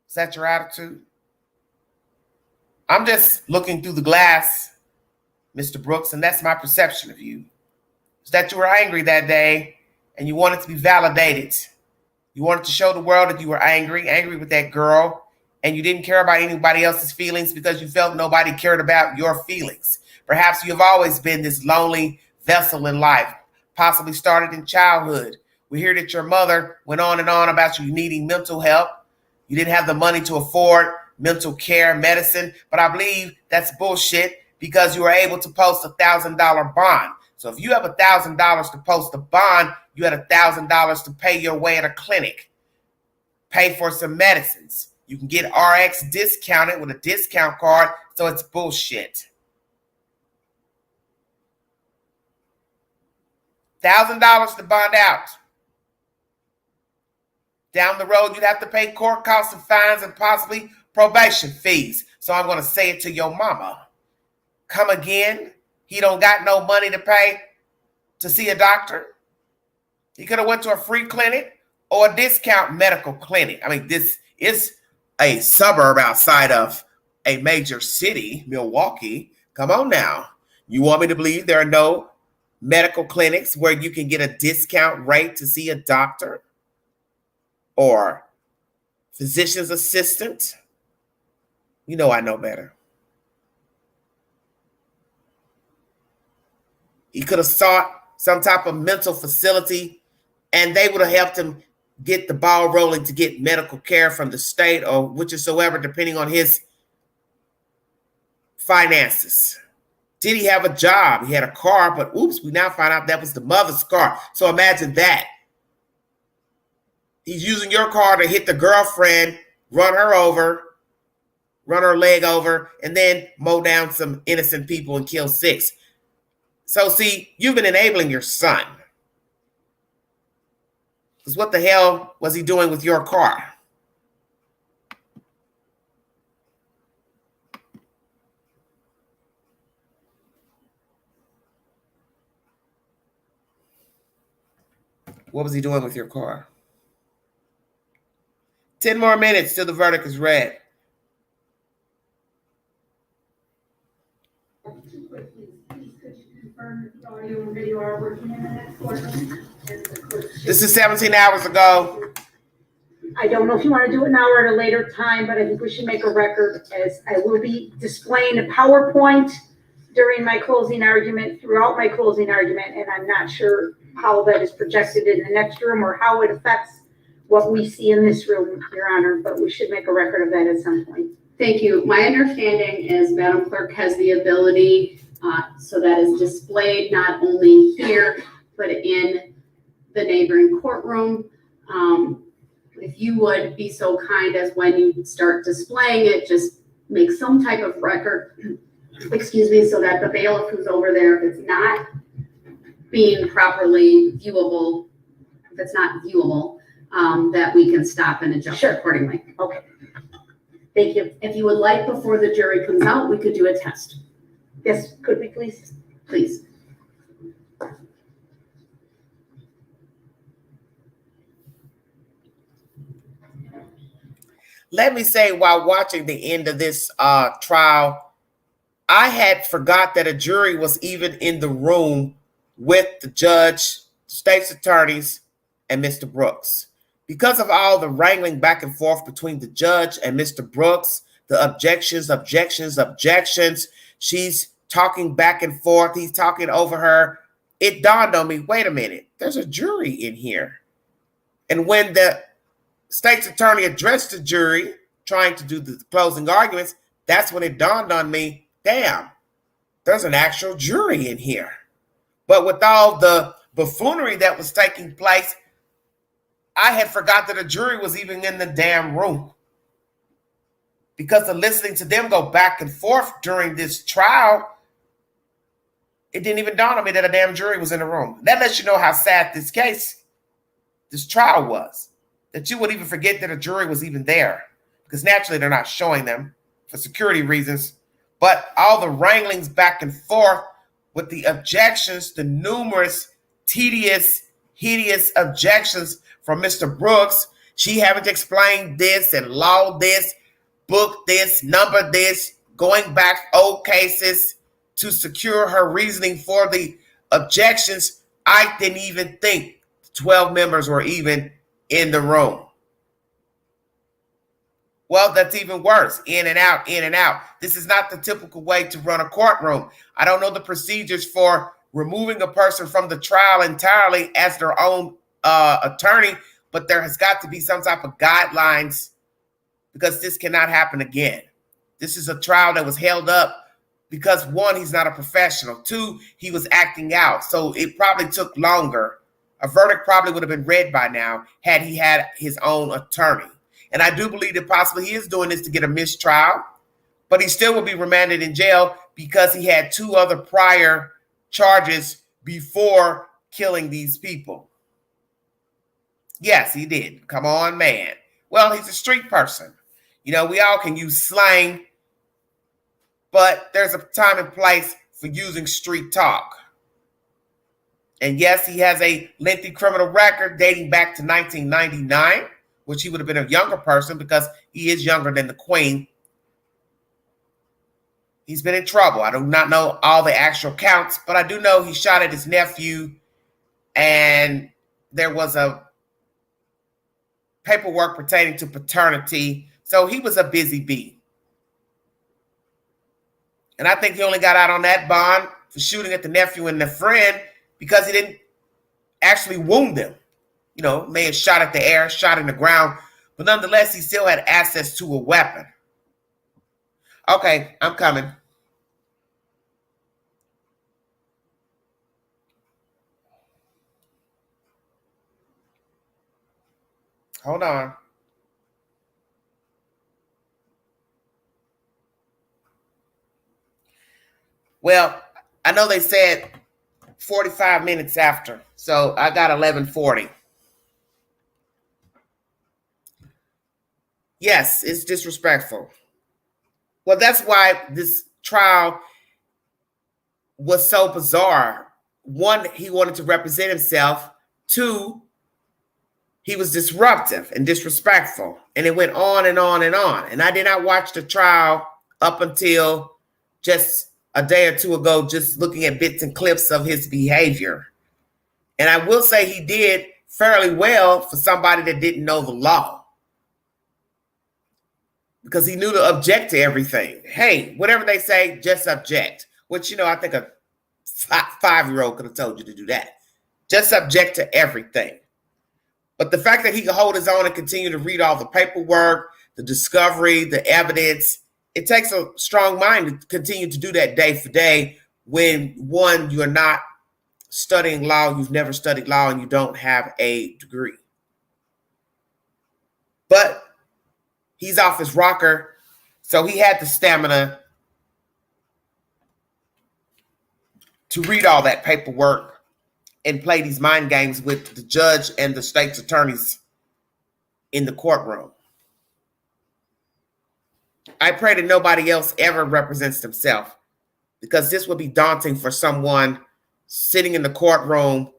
Is that your attitude? I'm just looking through the glass, Mr. Brooks, and that's my perception of you. Is that you were angry that day and you wanted to be validated. You wanted to show the world that you were angry with that girl, and you didn't care about anybody else's feelings because you felt nobody cared about your feelings. Perhaps you have always been this lonely vessel in life, possibly started in childhood. We hear that your mother went on and on about you needing mental help. You didn't have the money to afford mental care, medicine, but I believe that's bullshit because you were able to post $1,000 bond. So if you have $1,000 to post a bond, you had $1,000 to pay your way at a clinic, pay for some medicines. You can get RX discounted with a discount card, so it's bullshit. $1,000 to bond out. Down the road, you'd have to pay court costs and fines and possibly probation fees. So I'm going to say it to your mama. Come again? He don't got no money to pay to see a doctor. He could have went to a free clinic or a discount medical clinic. I mean, this is a suburb outside of a major city, Milwaukee. Come on now. You want me to believe there are no medical clinics where you can get a discount rate to see a doctor or physician's assistant? You know I know better. He could have sought some type of mental facility and they would have helped him get the ball rolling to get medical care from the state or whichsoever, depending on his finances. Did he have a job? He had a car, but oops, we now find out that was the mother's car. So imagine that. He's using your car to hit the girlfriend, run her over, run her leg over, and then mow down some innocent people and kill 6. So see, you've been enabling your son. Because what the hell was he doing with your car? What was he doing with your car? 10 more minutes till the verdict is read. Please could you confirm that the audio and video are working in the next courtroom? This is 17 hours ago. I don't know if you want to do it now or at a later time, but I think we should make a record, as I will be displaying a PowerPoint during my closing argument, throughout my closing argument, and I'm not sure how that is projected in the next room or how it affects what we see in this room, Your Honor, but we should make a record of that at some point. Thank you. My understanding is Madam Clerk has the ability, so that is displayed not only here, but in the neighboring courtroom. If you would be so kind as when you start displaying it, just make some type of record, excuse me, so that the bailiff who's over there, if it's not being properly viewable, if it's not viewable, that we can stop and adjust accordingly. Okay. Thank you. If you would like, before the jury comes out, we could do a test. Yes, could we please? Please. Let me say, while watching the end of this trial, I had forgot that a jury was even in the room with the judge, state's attorneys, and Mr. Brooks. Because of all the wrangling back and forth between the judge and Mr. Brooks, the objections, she's talking back and forth, he's talking over her, it dawned on me, wait a minute, there's a jury in here. And when the state's attorney addressed the jury, trying to do the closing arguments, that's when it dawned on me, damn, there's an actual jury in here. But with all the buffoonery that was taking place, I had forgot that a jury was even in the damn room. Because of listening to them go back and forth during this trial, it didn't even dawn on me that a damn jury was in the room. That lets you know how sad this trial was. That you would even forget that a jury was even there. Because naturally they're not showing them for security reasons. But all the wranglings back and forth with the objections, the numerous tedious, hideous objections from Mr. Brooks, she having to explain this and law this, book this, number this, going back old cases to secure her reasoning for the objections. I didn't even think 12 members were even in the room. Well, that's even worse. In and out, in and out. This is not the typical way to run a courtroom. I don't know the procedures for removing a person from the trial entirely as their own attorney, but there has got to be some type of guidelines because this cannot happen again. This is a trial that was held up because, one, he's not a professional. Two, he was acting out. So it probably took longer. A verdict probably would have been read by now had he had his own attorney. And I do believe that possibly he is doing this to get a mistrial, but he still will be remanded in jail because he had 2 other prior charges before killing these people. Yes, he did. Come on, man. Well, he's a street person. You know, we all can use slang, but there's a time and place for using street talk. And yes, he has a lengthy criminal record dating back to 1999, which he would have been a younger person because he is younger than the Queen. He's been in trouble. I do not know all the actual counts, but I do know he shot at his nephew and there was a paperwork pertaining to paternity. So he was a busy bee. And I think he only got out on that bond for shooting at the nephew and the friend because he didn't actually wound them. You know, may have shot at the air, shot in the ground, but nonetheless, he still had access to a weapon. Okay, I'm coming. Hold on. Well, I know they said 45 minutes after, so I got 11:40. Yes, it's disrespectful. Well, that's why this trial was so bizarre. 1, he wanted to represent himself. 2, he was disruptive and disrespectful. And it went on and on and on. And I did not watch the trial up until just a day or two ago, just looking at bits and clips of his behavior. And I will say he did fairly well for somebody that didn't know the law, because he knew to object to everything. Hey, whatever they say, just object. Which, I think a 5-year-old could have told you to do that. Just object to everything. But the fact that he could hold his own and continue to read all the paperwork, the discovery, the evidence, it takes a strong mind to continue to do that day for day when, one, you're not studying law, you've never studied law, and you don't have a degree. But he's off his rocker, so he had the stamina to read all that paperwork and play these mind games with the judge and the state's attorneys in the courtroom. I pray that nobody else ever represents themselves, because this would be daunting for someone sitting in the courtroom,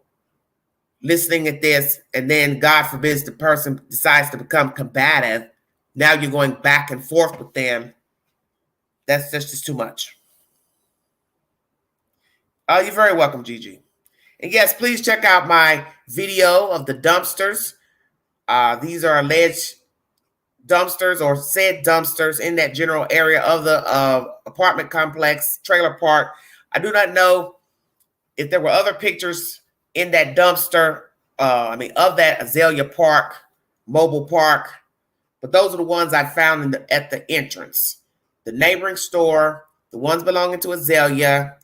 listening at this, and then, God forbid, the person decides to become combative. Now you're going back and forth with them. That's just too much. You're very welcome, Gigi. And yes, please check out my video of the dumpsters. These are alleged dumpsters or said dumpsters in that general area of the apartment complex, trailer park. I do not know if there were other pictures in that dumpster, of that Azalea Park, mobile park, but those are the ones I found at the entrance. The neighboring store, the ones belonging to Azalea.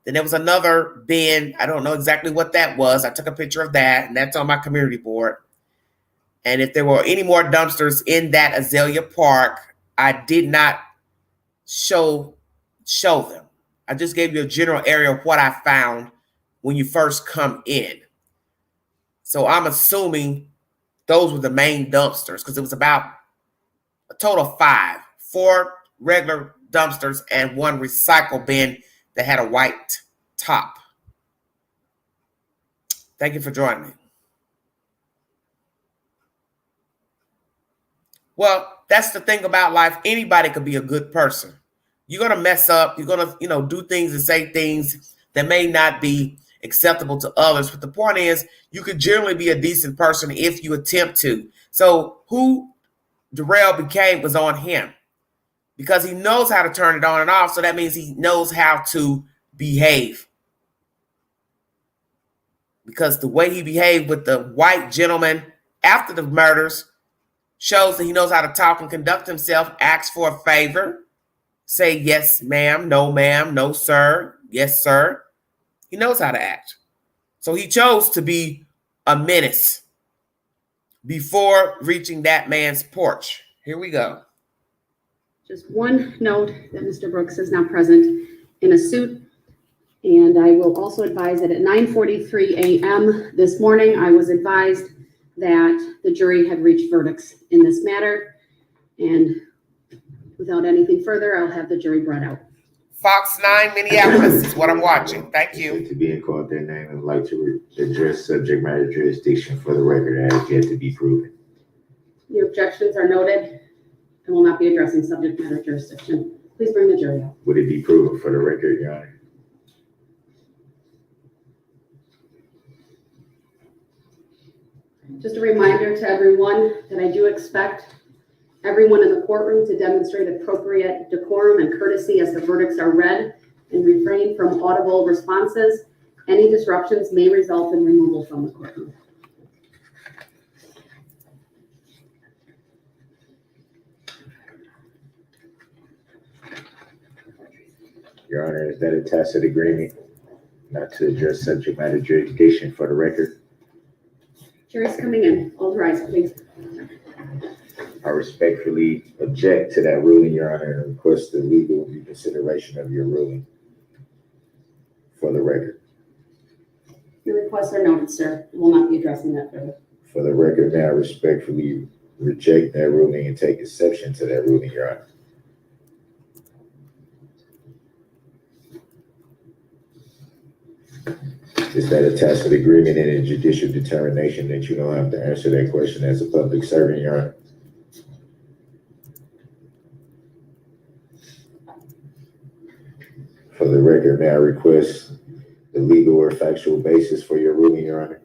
Then there was another bin. I don't know exactly what that was. I took a picture of that, and that's on my community board. And if there were any more dumpsters in that Azalea Park, I did not show them. I just gave you a general area of what I found when you first come in. So I'm assuming those were the main dumpsters, because it was about a total of 5. 4 regular dumpsters and 1 recycle bin that had a white top. Thank you for joining me. Well, that's the thing about life. Anybody could be a good person. You're going to mess up. You're going to, do things and say things that may not be acceptable to others. But the point is, you could generally be a decent person if you attempt to. So who Darrell became was on him, because he knows how to turn it on and off. So that means he knows how to behave. Because the way he behaved with the white gentleman after the murders shows that he knows how to talk and conduct himself, ask for a favor, say yes, ma'am, no, sir, yes, sir. He knows how to act. So he chose to be a menace before reaching that man's porch. Here we go. Just one note that Mr. Brooks is now present in a suit. And I will also advise that at 9:43 a.m. this morning, I was advised that the jury had reached verdicts in this matter. And without anything further, I'll have the jury brought out. Fox 9 Minneapolis is what I'm watching. Thank you. To be called their name and like to address subject matter jurisdiction for the record as yet to be proven. Your objections are noted and will not be addressing subject matter jurisdiction. Please bring the jury out. Would it be proven for the record, Your Honor? Just a reminder to everyone that I do expect everyone in the courtroom to demonstrate appropriate decorum and courtesy as the verdicts are read and refrain from audible responses. Any disruptions may result in removal from the courtroom. Your Honor, is that a tacit agreement not to address subject matter jurisdiction for the record? Jury's coming in. All rise, please. I respectfully object to that ruling, Your Honor, and request the legal reconsideration of your ruling for the record. Your requests are noted, sir. We will not be addressing that further. For the record, may I respectfully reject that ruling and take exception to that ruling, Your Honor. Is that a tacit agreement and a judicial determination that you don't have to answer that question as a public servant, Your Honor? For the record, may I request the legal or factual basis for your ruling, Your Honor?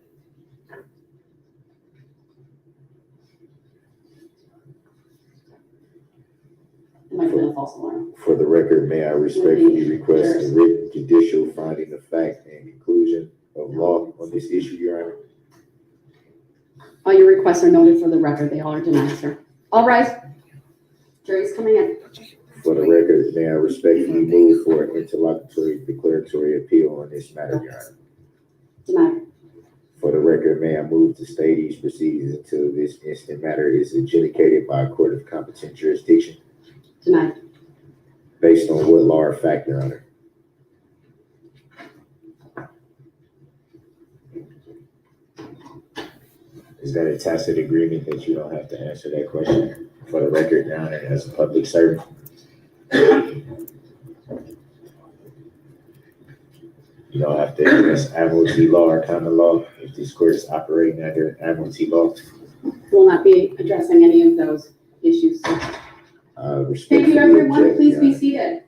Am I giving a false alarm? For the record, may I respectfully request a written judicial finding of fact and conclusion of law on this issue, Your Honor? All your requests are noted for the record. They all are denied, sir. All rise. Jury's coming in. For the record, may I respectfully move for an interlocutory declaratory appeal on this matter, Your Honor? Denied. For the record, may I move to stay these proceedings until this instant matter is adjudicated by a court of competent jurisdiction? Denied. Based on what law or fact, Your Honor? Is that a tacit agreement that you don't have to answer that question? For the record, Your Honor, as a public servant? You don't have to address admiralty law or common law if this court is operating under admiralty law. Will not be addressing any of those issues, sir. Thank you, everyone. Please be seated.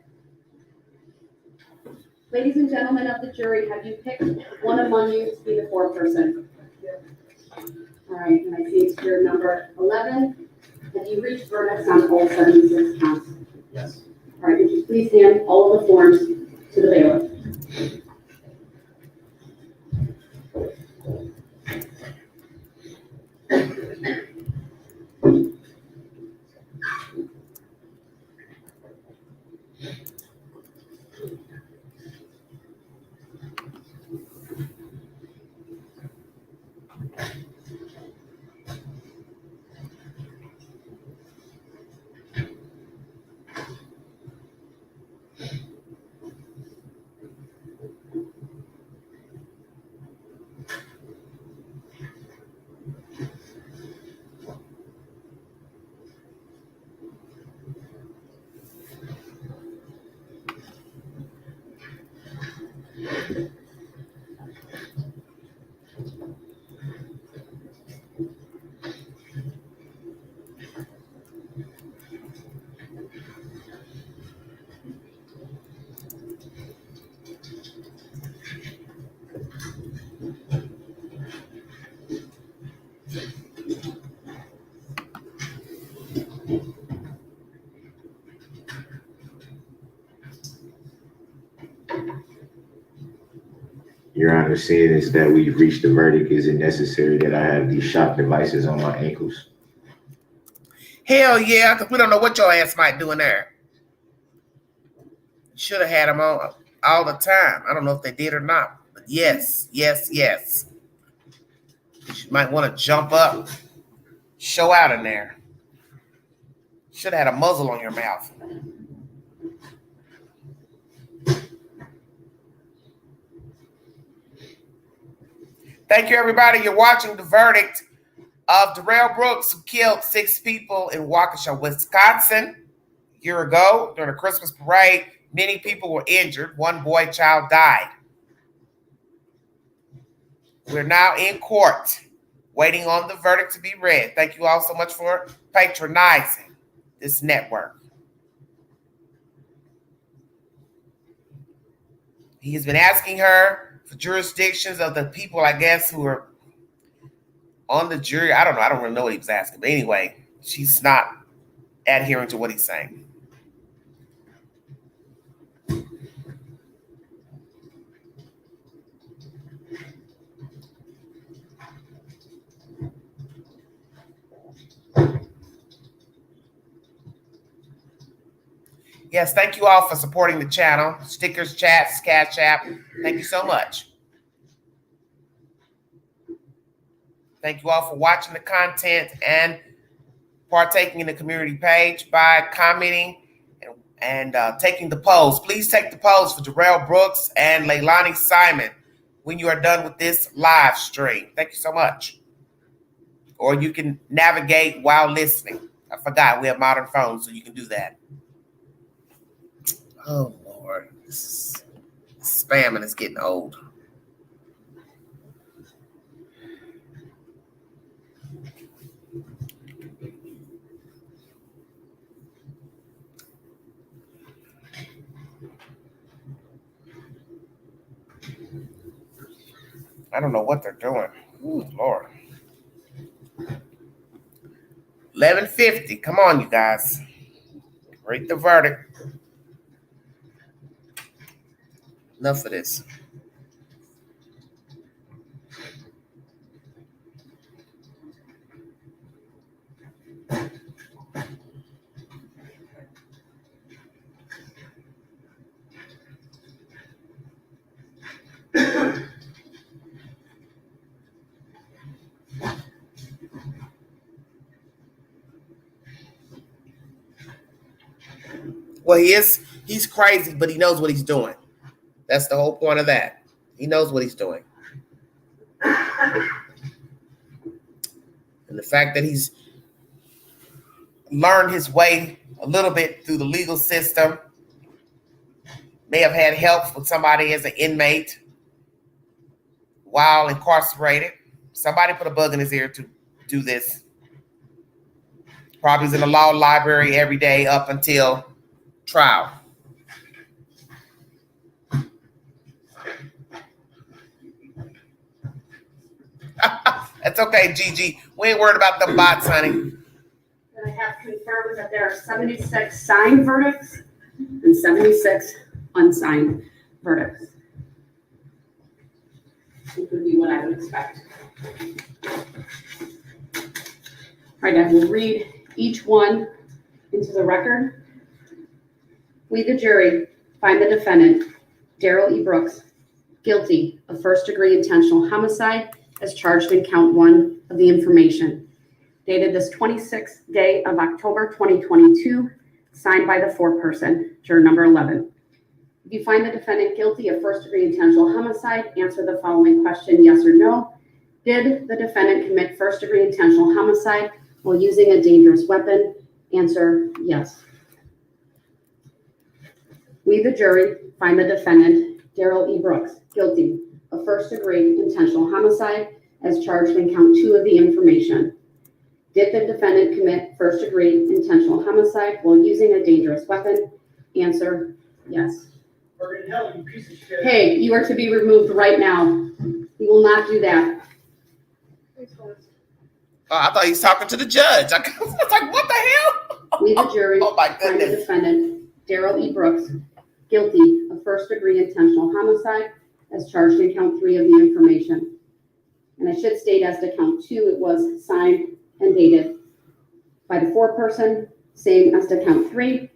Ladies and gentlemen of the jury, have you picked one among you to be the foreperson? All right, and I see it's your number 11. Have you reached verdicts on all 76 counts? Yes. All right, would you please hand all of the forms to the bailiff? Your Honor, seeing is that we've reached the verdict, is it necessary that I have these shock devices on my ankles? Hell yeah, because we don't know what your ass might do in there. Should have had them on all the time. I don't know if they did or not. But yes, yes, yes. You might want to jump up, show out in there. Should have had a muzzle on your mouth. Thank you, everybody. You're watching the verdict of Darrell Brooks, who killed 6 people in Waukesha, Wisconsin, a year ago during a Christmas parade. Many people were injured. One boy child died. We're now in court, waiting on the verdict to be read. Thank you all so much for patronizing this network. He has been asking her for jurisdictions of the people, I guess, who are on the jury. I don't know. I don't really know what he was asking. But anyway, she's not adhering to what he's saying. Yes, thank you all for supporting the channel. Stickers, chats, Cash App. Thank you so much. Thank you all for watching the content and partaking in the community page by commenting and taking the polls. Please take the polls for Darrell Brooks and Leilani Simon when you are done with this live stream. Thank you so much. Or you can navigate while listening. I forgot we have modern phones, so you can do that. Oh, Lord. This spamming is getting old. I don't know what they're doing. Ooh, Lord. 11:50. Come on, you guys. Rate the verdict. Enough of this. Well, he's crazy, but he knows what he's doing. That's the whole point of that. He knows what he's doing. And the fact that he's learned his way a little bit through the legal system, may have had help with somebody as an inmate while incarcerated. Somebody put a bug in his ear to do this. Probably is in the law library every day up until trial. That's okay, Gigi. We ain't worried about the bots, honey. And I have confirmed that there are 76 signed verdicts and 76 unsigned verdicts. Which would be what I would expect. All right, I will read each one into the record. We, the jury, find the defendant, Darrell E. Brooks, guilty of first-degree intentional homicide as charged in count 1 of the information, dated this 26th day of October 2022, signed by the foreperson, juror number 11. If you find the defendant guilty of first-degree intentional homicide, answer the following question, yes or no. Did the defendant commit first-degree intentional homicide while using a dangerous weapon? Answer, yes. We, the jury, find the defendant, Darrell E. Brooks, guilty of first-degree intentional homicide as charged in count 2 of the information. Did the defendant commit first-degree intentional homicide while using a dangerous weapon? Answer, yes. You piece of shit. Hey, you are to be removed right now. You will not do that. I thought he was talking to the judge. I was like, what the hell? We, the jury, Oh my find the goodness. defendant, Darrell E. Brooks, guilty of first-degree intentional homicide as charged in count 3 of the information. And I should state as to count 2, it was signed and dated by the foreperson, same as to count 3.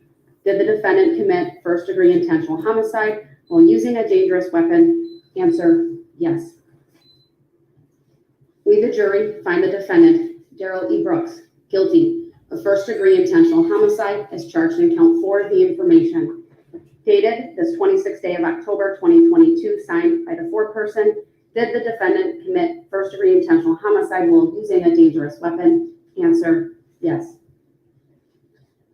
Did the defendant commit first-degree intentional homicide while using a dangerous weapon? Answer, yes. We, the jury, find the defendant, Darrell E. Brooks, guilty of first-degree intentional homicide as charged in count 4 of the information. Dated this 26th day of October 2022, signed by the foreperson. Did the defendant commit first-degree intentional homicide while using a dangerous weapon? Answer, yes.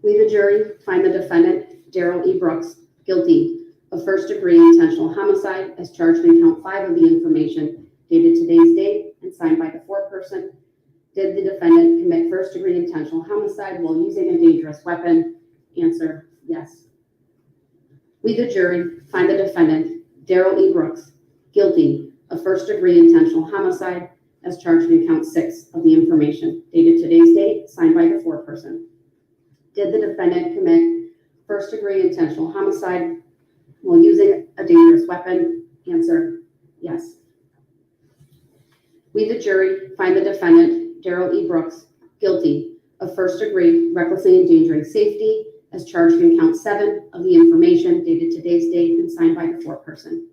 We, the jury, find the defendant, Darrell E. Brooks, guilty of first-degree intentional homicide as charged in count 5 of the information, dated today's date and signed by the foreperson. Did the defendant commit first-degree intentional homicide while using a dangerous weapon? Answer, yes. We, the jury, find the defendant, Darrell E. Brooks, guilty of first-degree intentional homicide as charged in count 6 of the information, dated today's date, signed by the foreperson. Did the defendant commit first-degree intentional homicide while using a dangerous weapon? Answer, yes. We, the jury, find the defendant, Darrell E. Brooks, guilty of first-degree recklessly endangering safety as charged in count 7 of the information, dated today's date and signed by the foreperson.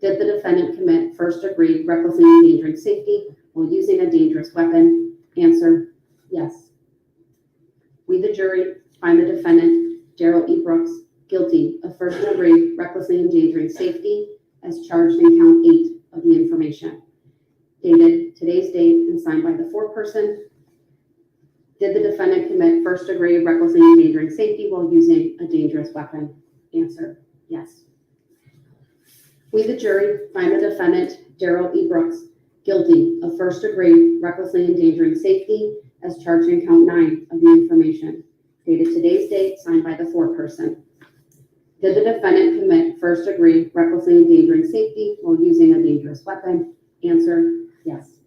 Did the defendant commit first-degree recklessly endangering safety while using a dangerous weapon? Answer, yes. We, the jury, find the defendant, Darrell E. Brooks, guilty of first-degree recklessly endangering safety as charged in count 8 of the information, dated today's date and signed by the foreperson. Did the defendant commit first-degree recklessly endangering safety while using a dangerous weapon? Answer, yes. We, the jury, find the defendant, Darrell E. Brooks, guilty of first-degree recklessly endangering safety as charged in count 9 of the information, dated today's date, signed by the foreperson. Did the defendant commit first-degree recklessly endangering safety while using a dangerous weapon? Answer, yes.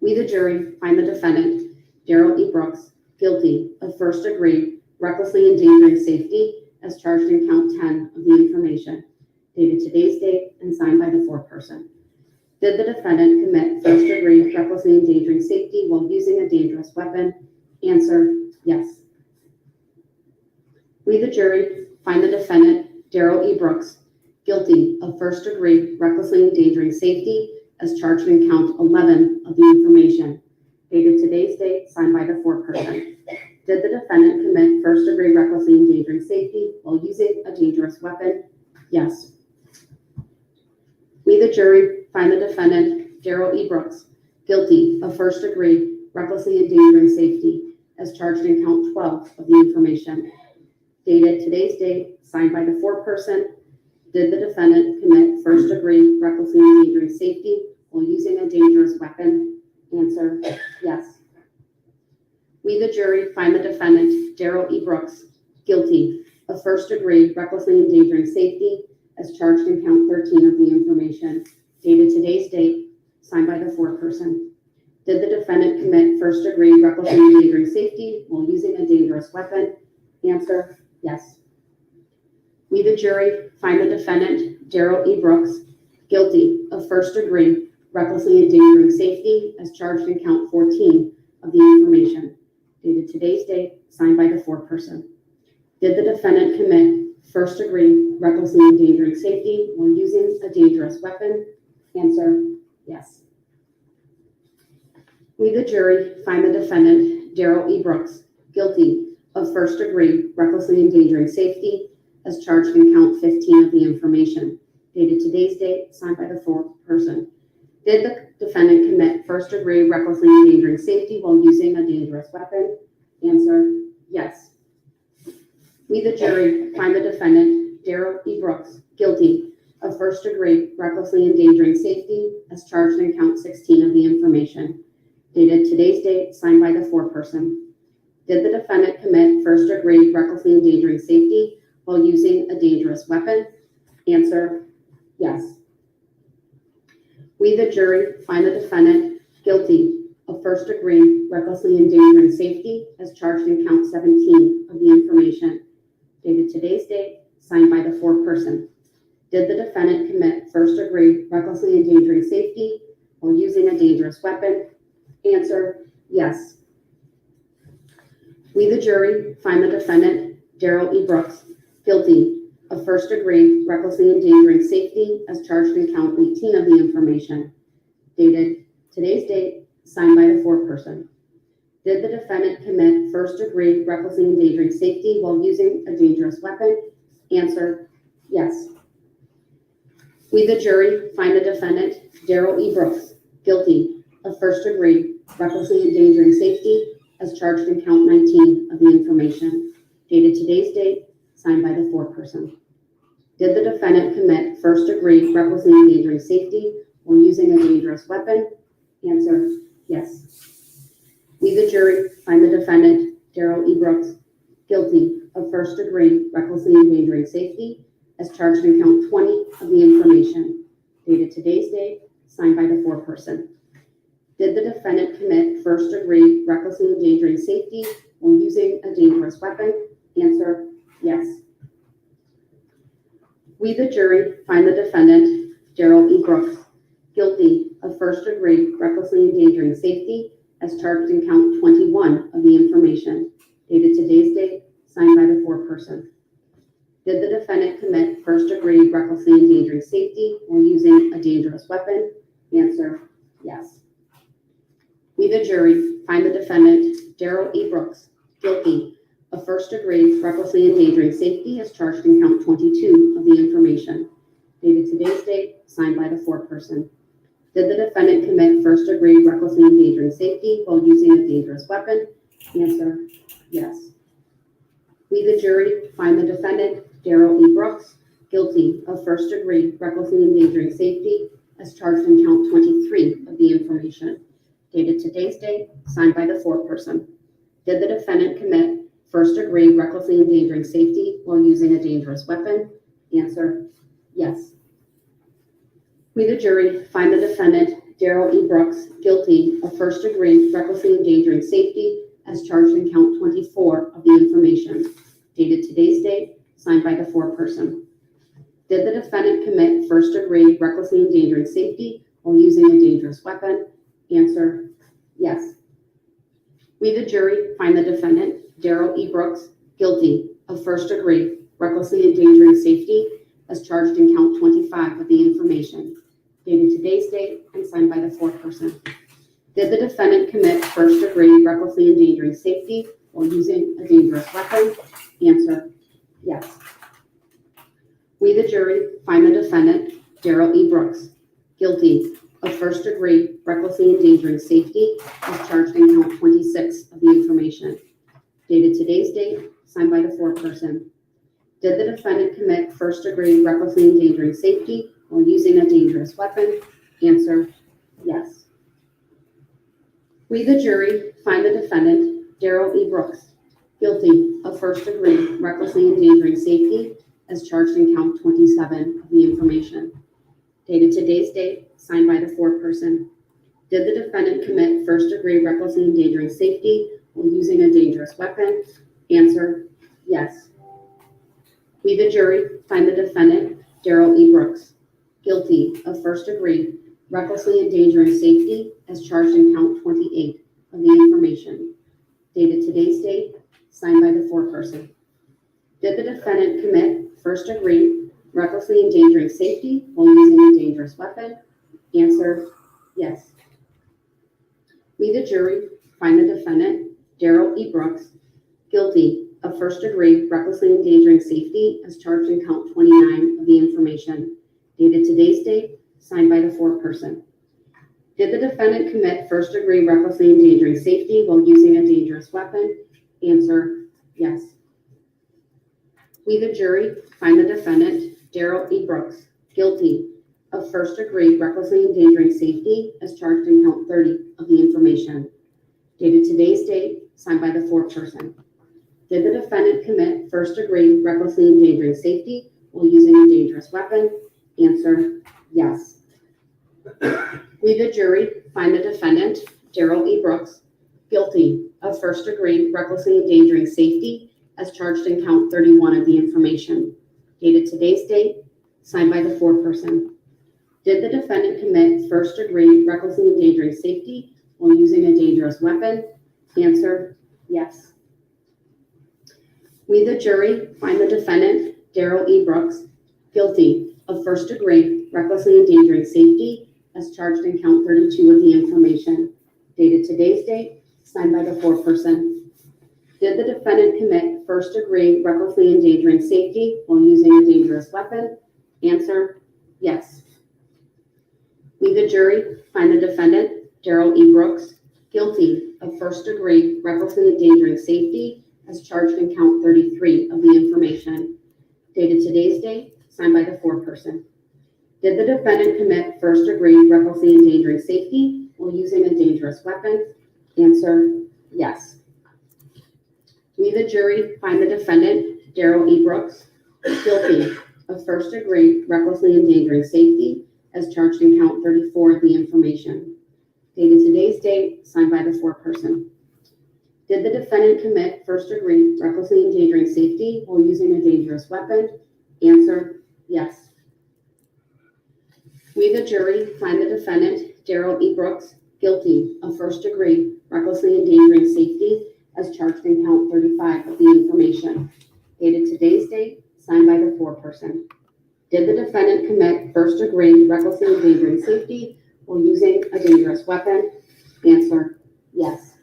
We, the jury, find the defendant, Darrell E. Brooks, guilty of first degree recklessly endangering safety as charged in count 10 of the information, dated today's date and signed by the foreperson. Did the defendant commit first degree recklessly endangering safety while using a dangerous weapon? Answer, yes. We, the jury, find the defendant, Darrell E. Brooks, guilty of first degree recklessly endangering safety as charged in count 11 of the information, dated today's date, signed by the foreperson. Did the defendant commit first degree recklessly endangering safety while using a dangerous weapon? Yes. We, the jury, find the defendant, Darrell E. Brooks, guilty of first degree recklessly endangering safety as charged in count 12 of the information, dated today's date, signed by the foreperson. Did the defendant commit first degree recklessly endangering safety while using a dangerous weapon? Answer, yes. We, the jury, find the defendant, Darrell E. Brooks, guilty of first degree recklessly endangering safety as charged in count 13 of the information, dated today's date, signed by the foreperson. Did the defendant commit first degree recklessly endangering safety while using a dangerous weapon? Answer, yes. We, the jury, find the defendant, Darrell E. Brooks, guilty of first degree recklessly endangering safety as charged in count 14 of the information, dated today's date, signed by the foreperson. Did the defendant commit first degree recklessly endangering safety while using a dangerous weapon? Answer, yes. We, the jury, find the defendant, Darrell E. Brooks, guilty of first degree recklessly endangering safety as charged in count 15 of the information, dated today's date, signed by the foreperson. Did the defendant commit first degree recklessly endangering safety while using a dangerous weapon? Answer, yes. We, the jury, find the defendant, Darrell E. Brooks, guilty of first degree recklessly endangering safety as charged in count 16 of the information, dated today's date, signed by the foreperson. Did the defendant commit first degree recklessly endangering safety while using a dangerous weapon? Answer, yes. We, the jury, find the defendant guilty of first degree recklessly endangering safety as charged in count 17 of the information, dated today's date, signed by the foreperson. Did the defendant commit first degree recklessly endangering safety while using a dangerous weapon? Answer, yes. We, the jury, find the defendant, Darrell E. Brooks, guilty of first degree recklessly endangering safety as charged in count 18 of the information, dated today's date, signed by the foreperson. Did the defendant commit first degree recklessly endangering safety while using a dangerous weapon? Answer, yes. We, the jury, find the defendant, Darrell E. Brooks, guilty of first degree recklessly endangering safety as charged in count 19 of the information, dated today's date, signed by the foreperson. Did the defendant commit first degree recklessly endangering safety while using a dangerous weapon? Answer, yes. We, the jury, find the defendant, Darrell E. Brooks, guilty of first degree recklessly endangering safety as charged in count 20 of the information, dated today's date, signed by the foreperson. Did the defendant commit first degree recklessly endangering safety while using a dangerous weapon? Answer, yes. We, the jury, find the defendant, Darrell E. Brooks, guilty of first degree recklessly endangering safety as charged in count 21 of the information, dated today's date, signed by the foreperson. Did the defendant commit first degree recklessly endangering safety while using a dangerous weapon? Answer, yes. We, the jury, find the defendant, Darrell E. Brooks, guilty of first degree recklessly endangering safety as charged in count 22 of the information, dated today's date, signed by the foreperson. Did the defendant commit first degree recklessly endangering safety while using a dangerous weapon? Answer, yes. We, the jury, find the defendant, Darrell E. Brooks, guilty of first degree recklessly endangering safety as charged in count 23 of the information, dated today's date, signed by the foreperson. Did the defendant commit first degree recklessly endangering safety while using a dangerous weapon? Answer, yes. We, the jury, find the defendant, Darrell E. Brooks, guilty of first-degree recklessly endangering safety as charged in count 24 of the information, dated today's date, signed by the foreperson. Did the defendant commit first-degree recklessly endangering safety while using a dangerous weapon? Answer, yes. We, the jury, find the defendant, Darrell E. Brooks, guilty of first-degree recklessly endangering safety as charged in count 25 of the information, dated today's date and signed by the foreperson. Did the defendant commit first-degree recklessly endangering safety while using a dangerous weapon? Answer, yes. We, the jury, find the defendant, Darrell E. Brooks, guilty of first-degree recklessly endangering safety as charged in count 26 of the information, dated today's date, signed by the foreperson. Did the defendant commit first-degree recklessly endangering safety while using a dangerous weapon? Answer, yes. We, the jury, find the defendant, Darrell E. Brooks, guilty of first-degree recklessly endangering safety as charged in count 27 of the information, dated today's date, signed by the foreperson. Did the defendant commit first-degree recklessly endangering safety while using a dangerous weapon? Answer, yes. We, the jury, find the defendant, Darrell E. Brooks, guilty of first-degree recklessly endangering safety as charged in count 28 of the information, dated today's date, signed by the foreperson. Did the defendant commit first-degree recklessly endangering safety while using a dangerous weapon? Answer, yes. We, the jury, find the defendant, Darrell E. Brooks, guilty of first-degree recklessly endangering safety as charged in count 29 of the information, dated today's date, signed by the foreperson. Did the defendant commit first-degree recklessly endangering safety while using a dangerous weapon? Answer, yes. We, the jury, find the defendant, Darrell E. Brooks, guilty of first-degree recklessly endangering safety as charged in count 30 of the information, dated today's date, signed by the foreperson. Did the defendant commit first-degree recklessly endangering safety while using a dangerous weapon? Answer, yes. We, the jury, find the defendant, Darrell E. Brooks, guilty of first-degree recklessly endangering safety as charged in count 31 of the information, dated today's date, signed by the foreperson. Did the defendant commit first-degree recklessly endangering safety while using a dangerous weapon? Answer, yes. We, the jury, find the defendant, Darrell E. Brooks, guilty of first-degree recklessly endangering safety as charged in count 32 of the information, dated today's date, signed by the foreperson. Did the defendant commit first-degree recklessly endangering safety while using a dangerous weapon? Answer, yes. We, the jury, find the defendant, Darrell E. Brooks, guilty of first-degree recklessly endangering safety as charged in count 33 of the information, dated today's date, signed by the foreperson. Did the defendant commit first-degree recklessly endangering safety while using a dangerous weapon? Answer, yes. We, the jury, find the defendant, Darrell E. Brooks, guilty of first-degree recklessly endangering safety as charged in count 34 of the information, dated today's date, signed by the foreperson. Did the defendant commit first-degree recklessly endangering safety while using a dangerous weapon? Answer, yes. We, the jury, find the defendant, Darrell E. Brooks, guilty of first-degree recklessly endangering safety as charged in count 35 of the information, dated today's date, signed by the foreperson. Did the defendant commit first-degree recklessly endangering safety while using a dangerous weapon? Answer, yes.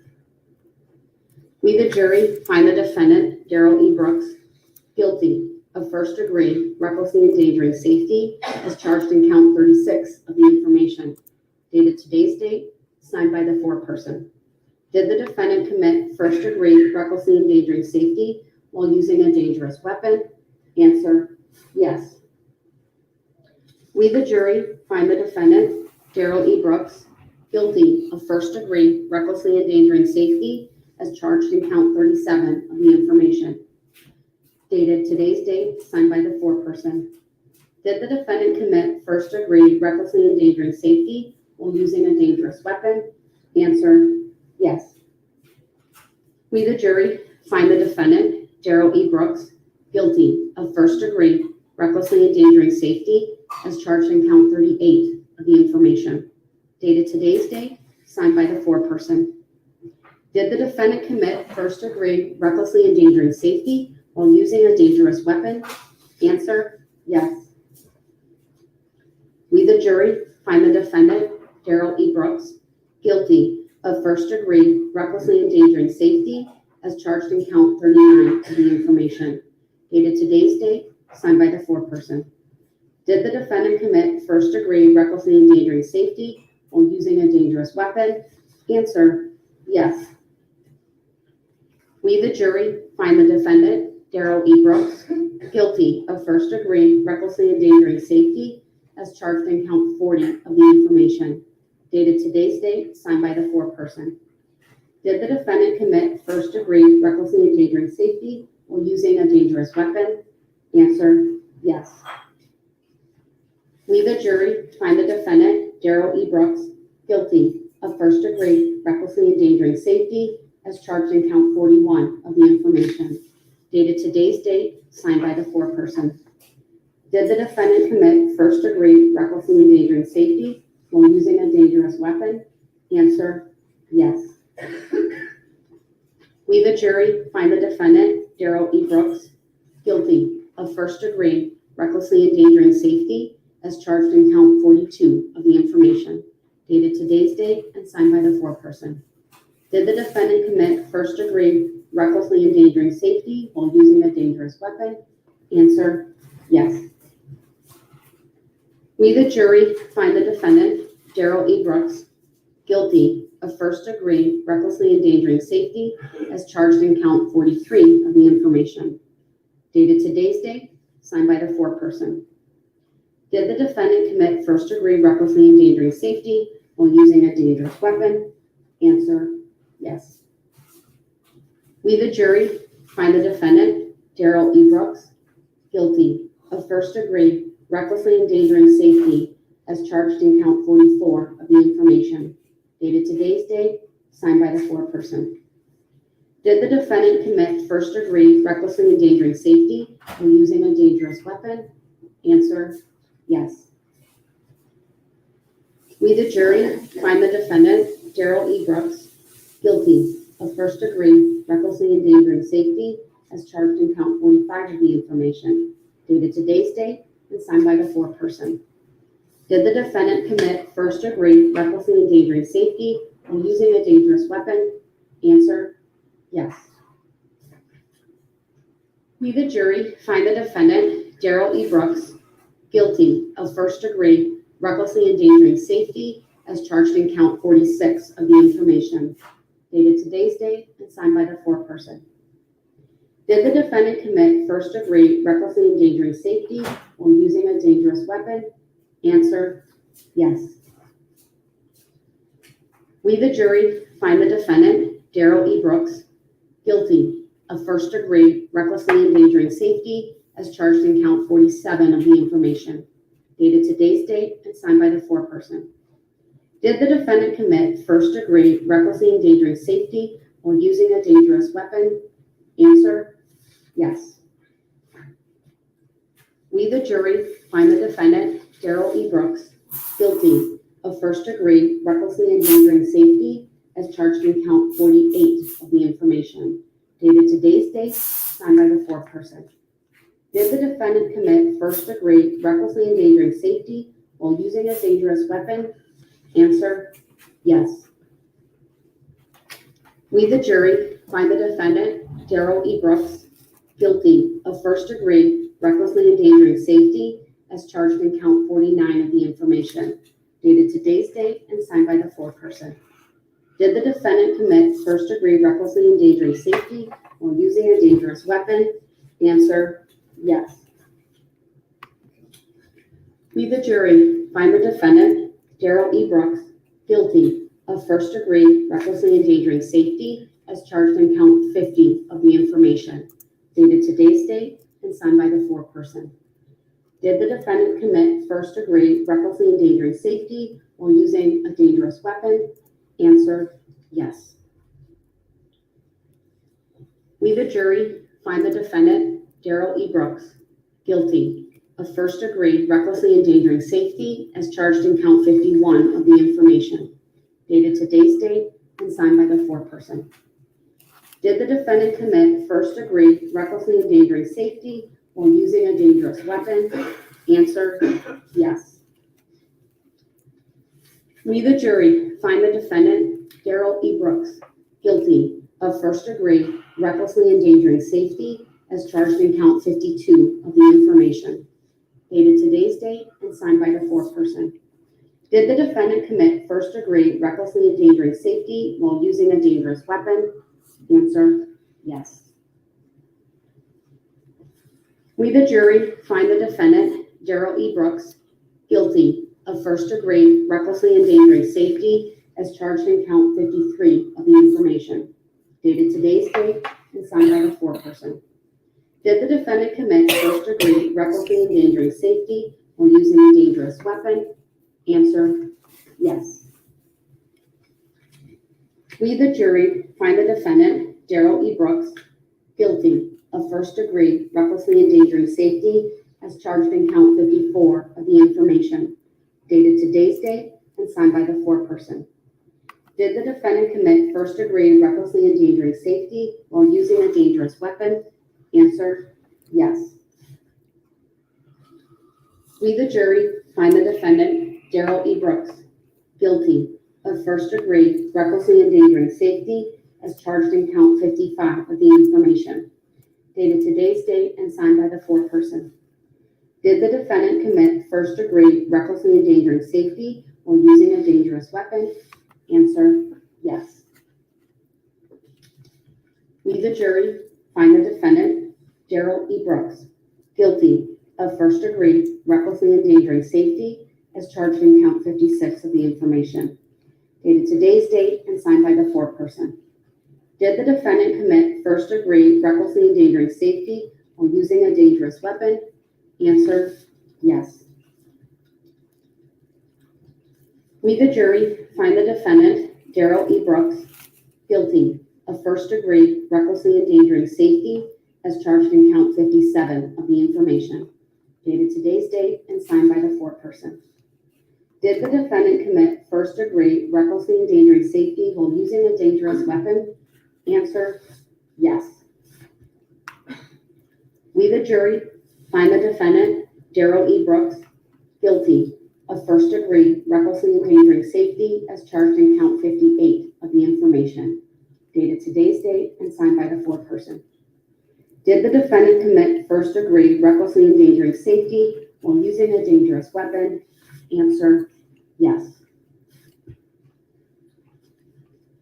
We, the jury, find the defendant, Darrell E. Brooks, guilty of first-degree recklessly endangering safety as charged in count 36 of the information, dated today's date, signed by the foreperson. Did the defendant commit first-degree recklessly endangering safety while using a dangerous weapon? Answer, yes. We, the jury, find the defendant, Darrell E. Brooks, guilty of first-degree recklessly endangering safety as charged in count 37 of the information, dated today's date, signed by the foreperson. Did the defendant commit first degree recklessly endangering safety while using a dangerous weapon? Answer, yes. We, the jury, find the defendant, Darrell E. Brooks, guilty of first degree recklessly endangering safety as charged in count 38 of the information. Dated today's date, signed by the foreperson. Did the defendant commit first degree recklessly endangering safety while using a dangerous weapon? Answer, yes. We, the jury, find the defendant, Darrell E. Brooks, guilty of first degree recklessly endangering safety as charged in count 39 of the information. Dated today's date, signed by the foreperson. Did the defendant commit first degree recklessly endangering safety while using a dangerous weapon? Answer, yes. We, the jury, find the defendant, Darrell E. Brooks, guilty of first degree recklessly endangering safety as charged in count 40 of the information. Dated today's date, signed by the foreperson. Did the defendant commit first degree recklessly endangering safety while using a dangerous weapon? Answer, yes. We, the jury, find the defendant, Darrell E. Brooks, guilty of first degree recklessly endangering safety as charged in count 41 of the information. Dated today's date, signed by the foreperson. Did the defendant commit first degree recklessly endangering safety while using a dangerous weapon? Answer, yes. We, the jury, find the defendant, Darrell E. Brooks, guilty of first degree recklessly endangering safety as charged in count 42 of the information. Dated today's date and signed by the foreperson. Did the defendant commit first degree recklessly endangering safety while using a dangerous weapon? Answer, yes. We, the jury, find the defendant, Darrell E. Brooks, guilty of first degree recklessly endangering safety as charged in count 43 of the information. Dated today's date, signed by the foreperson. Did the defendant commit first degree recklessly endangering safety while using a dangerous weapon? Answer, yes. We, the jury, find the defendant, Darrell E. Brooks, guilty of first degree recklessly endangering safety as charged in count 44 of the information. Dated today's date, signed by the foreperson. Did the defendant commit first degree recklessly endangering safety while using a dangerous weapon? Answer, yes. We, the jury, find the defendant, Darrell E. Brooks, guilty of first degree recklessly endangering safety as charged in count 45 of the information. Dated today's date and signed by the foreperson. Did the defendant commit first degree recklessly endangering safety while using a dangerous weapon? Answer, yes. We, the jury, find the defendant, Darrell E. Brooks, guilty of first degree recklessly endangering safety as charged in count 46 of the information. Dated today's date and signed by the foreperson. Did the defendant commit first degree recklessly endangering safety while using a dangerous weapon? Answer, yes. We, the jury, find the defendant, Darrell E. Brooks, guilty of first degree recklessly endangering safety as charged in count 47 of the information. Dated today's date and signed by the foreperson. Did the defendant commit first degree recklessly endangering safety while using a dangerous weapon? Answer, yes. We, the jury, find the defendant, Darrell E. Brooks, guilty of first degree recklessly endangering safety as charged in count 48 of the information. Dated today's date, signed by the foreperson. Did the defendant commit first degree recklessly endangering safety while using a dangerous weapon? Answer, yes. We, the jury, find the defendant, Darrell E. Brooks, guilty of first degree recklessly endangering safety as charged in count 49 of the information. Dated today's date and signed by the foreperson. Did the defendant commit first degree recklessly endangering safety while using a dangerous weapon? Answer, yes. We, the jury, find the defendant, Darrell E. Brooks, guilty of first degree recklessly endangering safety as charged in count 50 of the information. Dated today's date and signed by the foreperson. Did the defendant commit first-degree recklessly endangering safety while using a dangerous weapon? Answer, yes. We, the jury, find the defendant, Darrell E. Brooks, guilty of first-degree recklessly endangering safety as charged in count 51 of the information, dated today's date and signed by the foreperson. Did the defendant commit first-degree recklessly endangering safety while using a dangerous weapon? Answer, yes. We, the jury, find the defendant, Darrell E. Brooks, guilty of first-degree recklessly endangering safety as charged in count 52 of the information, dated today's date and signed by the foreperson. Did the defendant commit first-degree recklessly endangering safety while using a dangerous weapon? Answer, yes. We, the jury, find the defendant, Darrell E. Brooks, guilty of first-degree recklessly endangering safety as charged in count 53 of the information, dated today's date and signed by the foreperson. Did the defendant commit first-degree recklessly endangering safety while using a dangerous weapon? Answer, yes. We, the jury, find the defendant, Darrell E. Brooks, guilty of first-degree recklessly endangering safety as charged in count 54 of the information, dated today's date and signed by the foreperson. Did the defendant commit first-degree recklessly endangering safety while using a dangerous weapon? Answer, yes. We, the jury, find the defendant, Darrell E. Brooks, guilty of first-degree recklessly endangering safety as charged in count 55 of the information, dated today's date and signed by the foreperson. Did the defendant commit first-degree recklessly endangering safety while using a dangerous weapon? Answer, yes. We, the jury, find the defendant, Darrell E. Brooks, guilty of first-degree recklessly endangering safety as charged in count 56 of the information, dated today's date and signed by the foreperson. Did the defendant commit first-degree recklessly endangering safety while using a dangerous weapon? Answer, yes. We, the jury, find the defendant, Darrell E. Brooks, guilty of first-degree recklessly endangering safety as charged in count 57 of the information, dated today's date and signed by the foreperson. Did the defendant commit first-degree recklessly endangering safety while using a dangerous weapon? Answer, yes. We, the jury, find the defendant, Darrell E. Brooks, guilty of first-degree recklessly endangering safety as charged in count 58 of the information, dated today's date and signed by the foreperson. Did the defendant commit first-degree recklessly endangering safety while using a dangerous weapon? Answer, yes.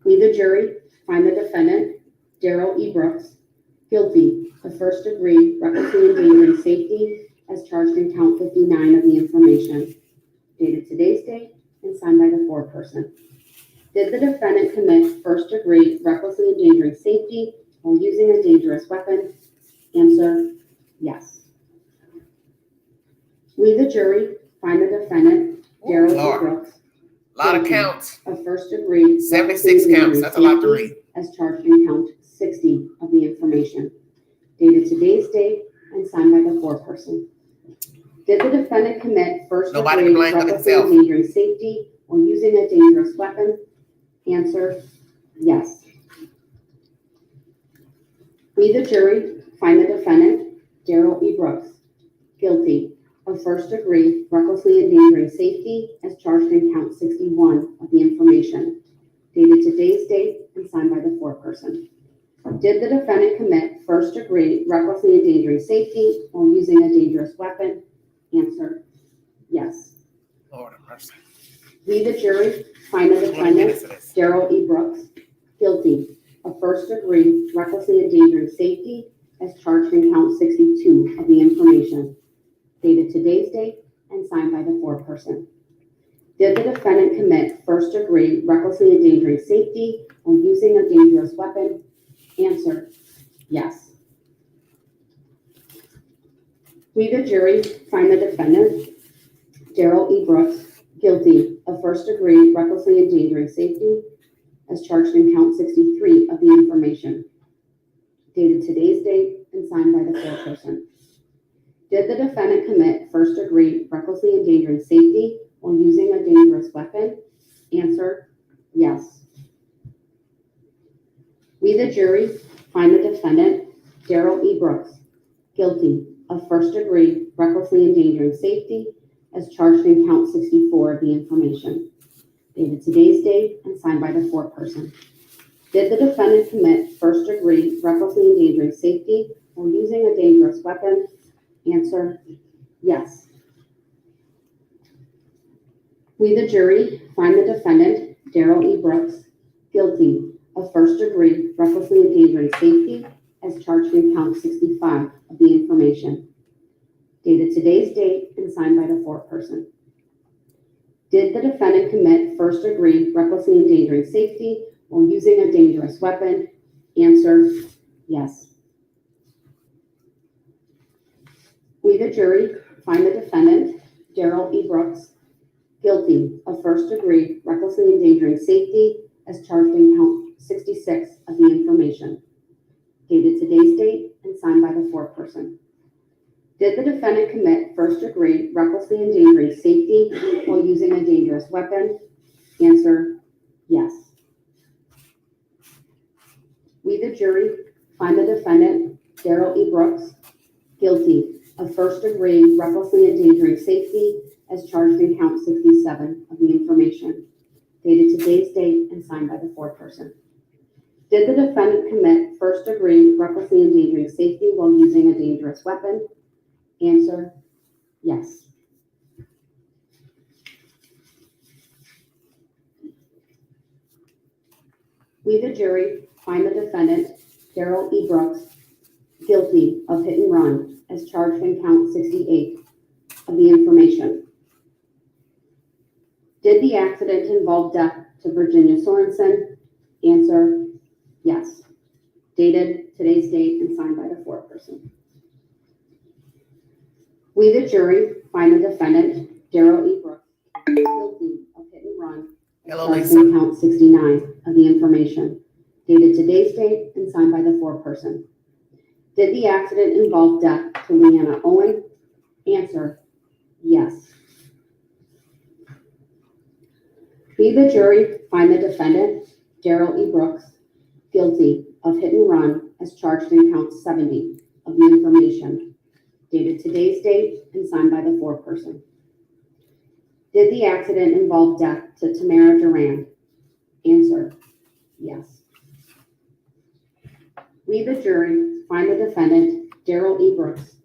We, the jury, find the defendant, Darrell E. Brooks, guilty of first-degree recklessly endangering safety as charged in count 59 of the information, dated today's date and signed by the foreperson. Did the defendant commit first-degree recklessly endangering safety while using a dangerous weapon? Answer, yes. We, the jury, find the defendant, Darrell E. Brooks, A lot of counts. of first-degree 76 counts. That's a lot to read. as charged in count 60 of the information, dated today's date and signed by the foreperson. Did the defendant commit Nobody to first-degree blame but recklessly himself. endangering safety while using a dangerous weapon? Answer, yes. We, the jury, find the defendant, Darrell E. Brooks, guilty of first-degree recklessly endangering safety as charged in count 61 of the information, dated today's date and signed by the foreperson. Did the defendant commit first-degree recklessly endangering safety while using a dangerous weapon? Answer, yes. Lord have mercy. We, the jury, find the 20 minutes defendant, of this. Darrell E. Brooks, guilty of first-degree recklessly endangering safety as charged in count 62 of the information, dated today's date and signed by the foreperson. Did the defendant commit first-degree recklessly endangering safety while using a dangerous weapon? Answer, yes. We, the jury, find the defendant, Darrell E. Brooks, guilty of first-degree recklessly endangering safety as charged in count 63 of the information, dated today's date and signed by the foreperson. Did the defendant commit first-degree recklessly endangering safety while using a dangerous weapon? Answer, yes. We, the jury, find the defendant, Darrell E. Brooks, guilty of first-degree recklessly endangering safety as charged in count 64 of the information, dated today's date and signed by the foreperson. Did the defendant commit first-degree recklessly endangering safety while using a dangerous weapon? Answer, yes. We, the jury, find the defendant, Darrell E. Brooks, guilty of first-degree recklessly endangering safety as charged in count 65 of the information, dated today's date and signed by the foreperson. Did the defendant commit first-degree recklessly endangering safety while using a dangerous weapon? Answer, yes. We, the jury, find the defendant, Darrell E. Brooks, guilty of first-degree recklessly endangering safety as charged in count 66 of the information, dated today's date and signed by the foreperson. Did the defendant commit first-degree recklessly endangering safety while using a dangerous weapon? Answer, yes. We, the jury, find the defendant, Darrell E. Brooks, guilty of first-degree recklessly endangering safety as charged in count 67 of the information, dated today's date and signed by the foreperson. Did the defendant commit first-degree recklessly endangering safety while using a dangerous weapon? Answer, yes. We, the jury, find the defendant, Darrell E. Brooks, guilty of hit and run as charged in count 68 of the information. Did the accident involve death to Virginia Sorensen? Answer, yes. Dated today's date and signed by the foreperson. We, the jury, find the defendant, Darrell E. Brooks, guilty of hit and run as charged in count 69 of the information, dated today's date and signed by the foreperson. Did the accident involve death to Leanna Owen? Answer, yes. We, the jury, find the defendant, Darrell E. Brooks, guilty of hit and run as charged in count 70 of the information, dated today's date and signed by the foreperson. Did the accident involve death to Tamara Duran? Answer, yes. We, the jury, find the defendant, Darrell E. Brooks,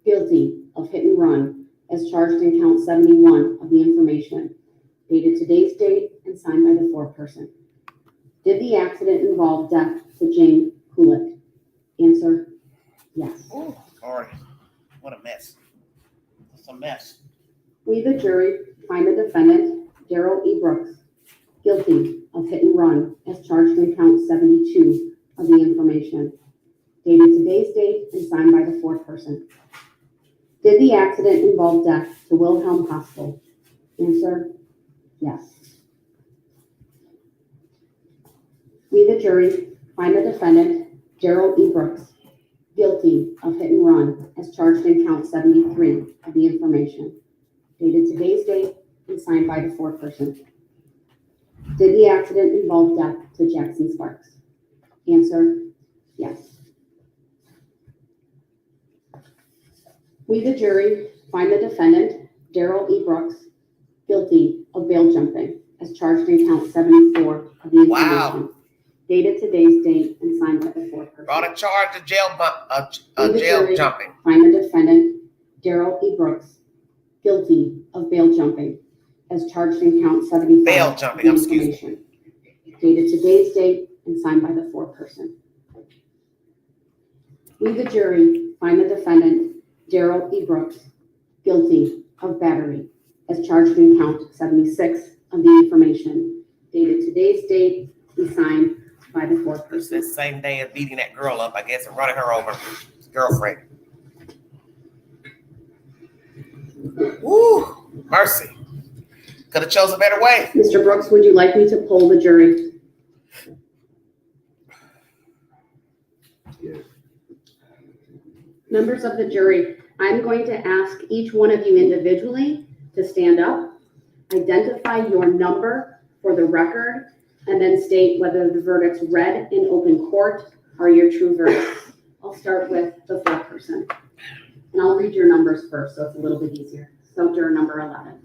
guilty of hit and run as charged in count 71 of the information, dated today's date and signed by the foreperson. Did the accident involve death to Jane Kulik? Answer, yes. Oh, Lord, what a mess. It's a mess. We, the jury, find the defendant, Darrell E. Brooks, guilty of hit and run as charged in count 72 of the information, dated today's date and signed by the foreperson. Did the accident involve death to Wilhelm Hostel? Answer, yes. We, the jury, find the defendant, Darrell E. Brooks, guilty of hit and run as charged in count 73 of the information, dated today's date and signed by the foreperson. Did the accident involve death to Jackson Sparks? Answer, yes. We, the jury, find the defendant, Darrell E. Brooks, guilty of bail jumping as charged in count 74 of the information, Wow. dated today's date and signed by the foreperson. Brought a charge of jail We, the jail jury, jumping. find the defendant, Darrell E. Brooks, guilty of bail jumping as charged in count 75 Bail jumping, of the excuse me. information, dated today's date and signed by the foreperson. We, the jury, find the defendant, Darrell E. Brooks, guilty of battery as charged in count 76 of the information, dated today's date and signed by the It's foreperson. the same day as beating that girl up, I guess, and running her over. His girlfriend. Woo, mercy. Could have chose a better way. Mr. Brooks, would you like me to poll the jury? Yes. Members of the jury, I'm going to ask each one of you individually to stand up, identify your number for the record, and then state whether the verdicts read in open court are your true verdicts. I'll start with the fourth person. And I'll read your numbers first, so it's a little bit easier. So juror number 11.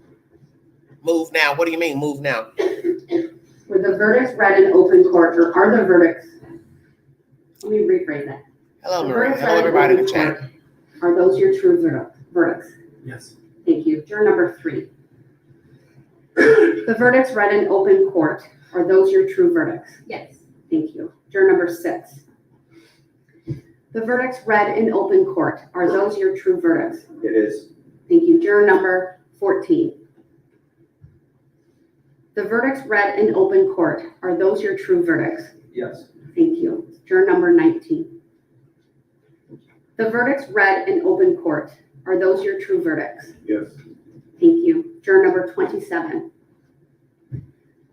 Move now. What do you mean, move now? Were the verdicts read in open court, or are the verdicts, let me rephrase that. Hello, The Marie. verdicts Hello, read in everybody in the open chat. court, are those your true verdicts? Yes. Thank you. Juror number 3. The verdicts read in open court, are those your true verdicts? Yes. Thank you. Juror number 6. The verdicts read in open court, are those your true verdicts? It is. Thank you. Juror number 14. The verdicts read in open court, are those your true verdicts? Yes. Thank you. Juror number 19. The verdicts read in open court, are those your true verdicts? Yes. Thank you. Juror number 27.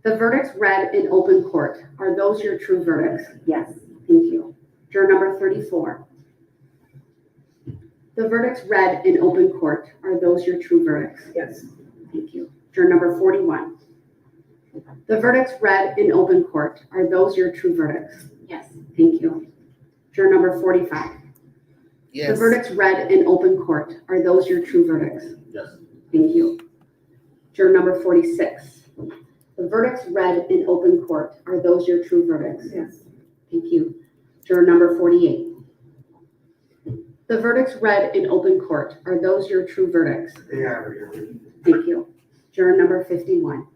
The verdicts read in open court, are those your true verdicts? Yes. Thank you. Juror number 34. The verdicts read in open court, are those your true verdicts? Yes. Thank you. Juror number 41. The verdicts read in open court, are those your true verdicts? Yes. Thank you. Juror number 45. The Yes. verdicts read in open court, are those your true verdicts? Yes. Thank you. Juror number 46. The verdicts read in open court, are those your true verdicts? Yes. Thank you. Juror number 48. The verdicts read in open court, are those your true verdicts? They are, Your Honor. Thank you. Juror number 51.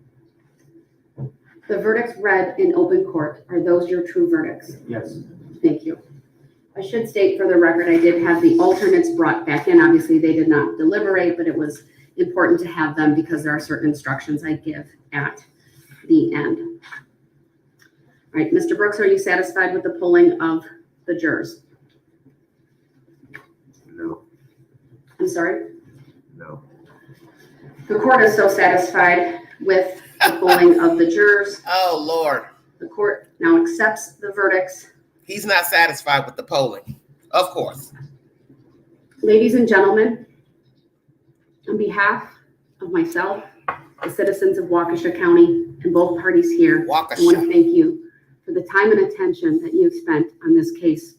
The verdicts read in open court, are those your true verdicts? Yes. Thank you. I should state for the record, I did have the alternates brought back in. Obviously, they did not deliberate, but it was important to have them because there are certain instructions I give at the end. All right, Mr. Brooks, are you satisfied with the polling of the jurors? No. I'm sorry? No. The court is so satisfied with the polling of the jurors. Oh, Lord. The court now accepts the verdicts. He's not satisfied with the polling. Of course. Ladies and gentlemen, on behalf of myself, the citizens of Waukesha County, and both parties here, I want to Waukesha. thank you for the time and attention that you've spent on this case.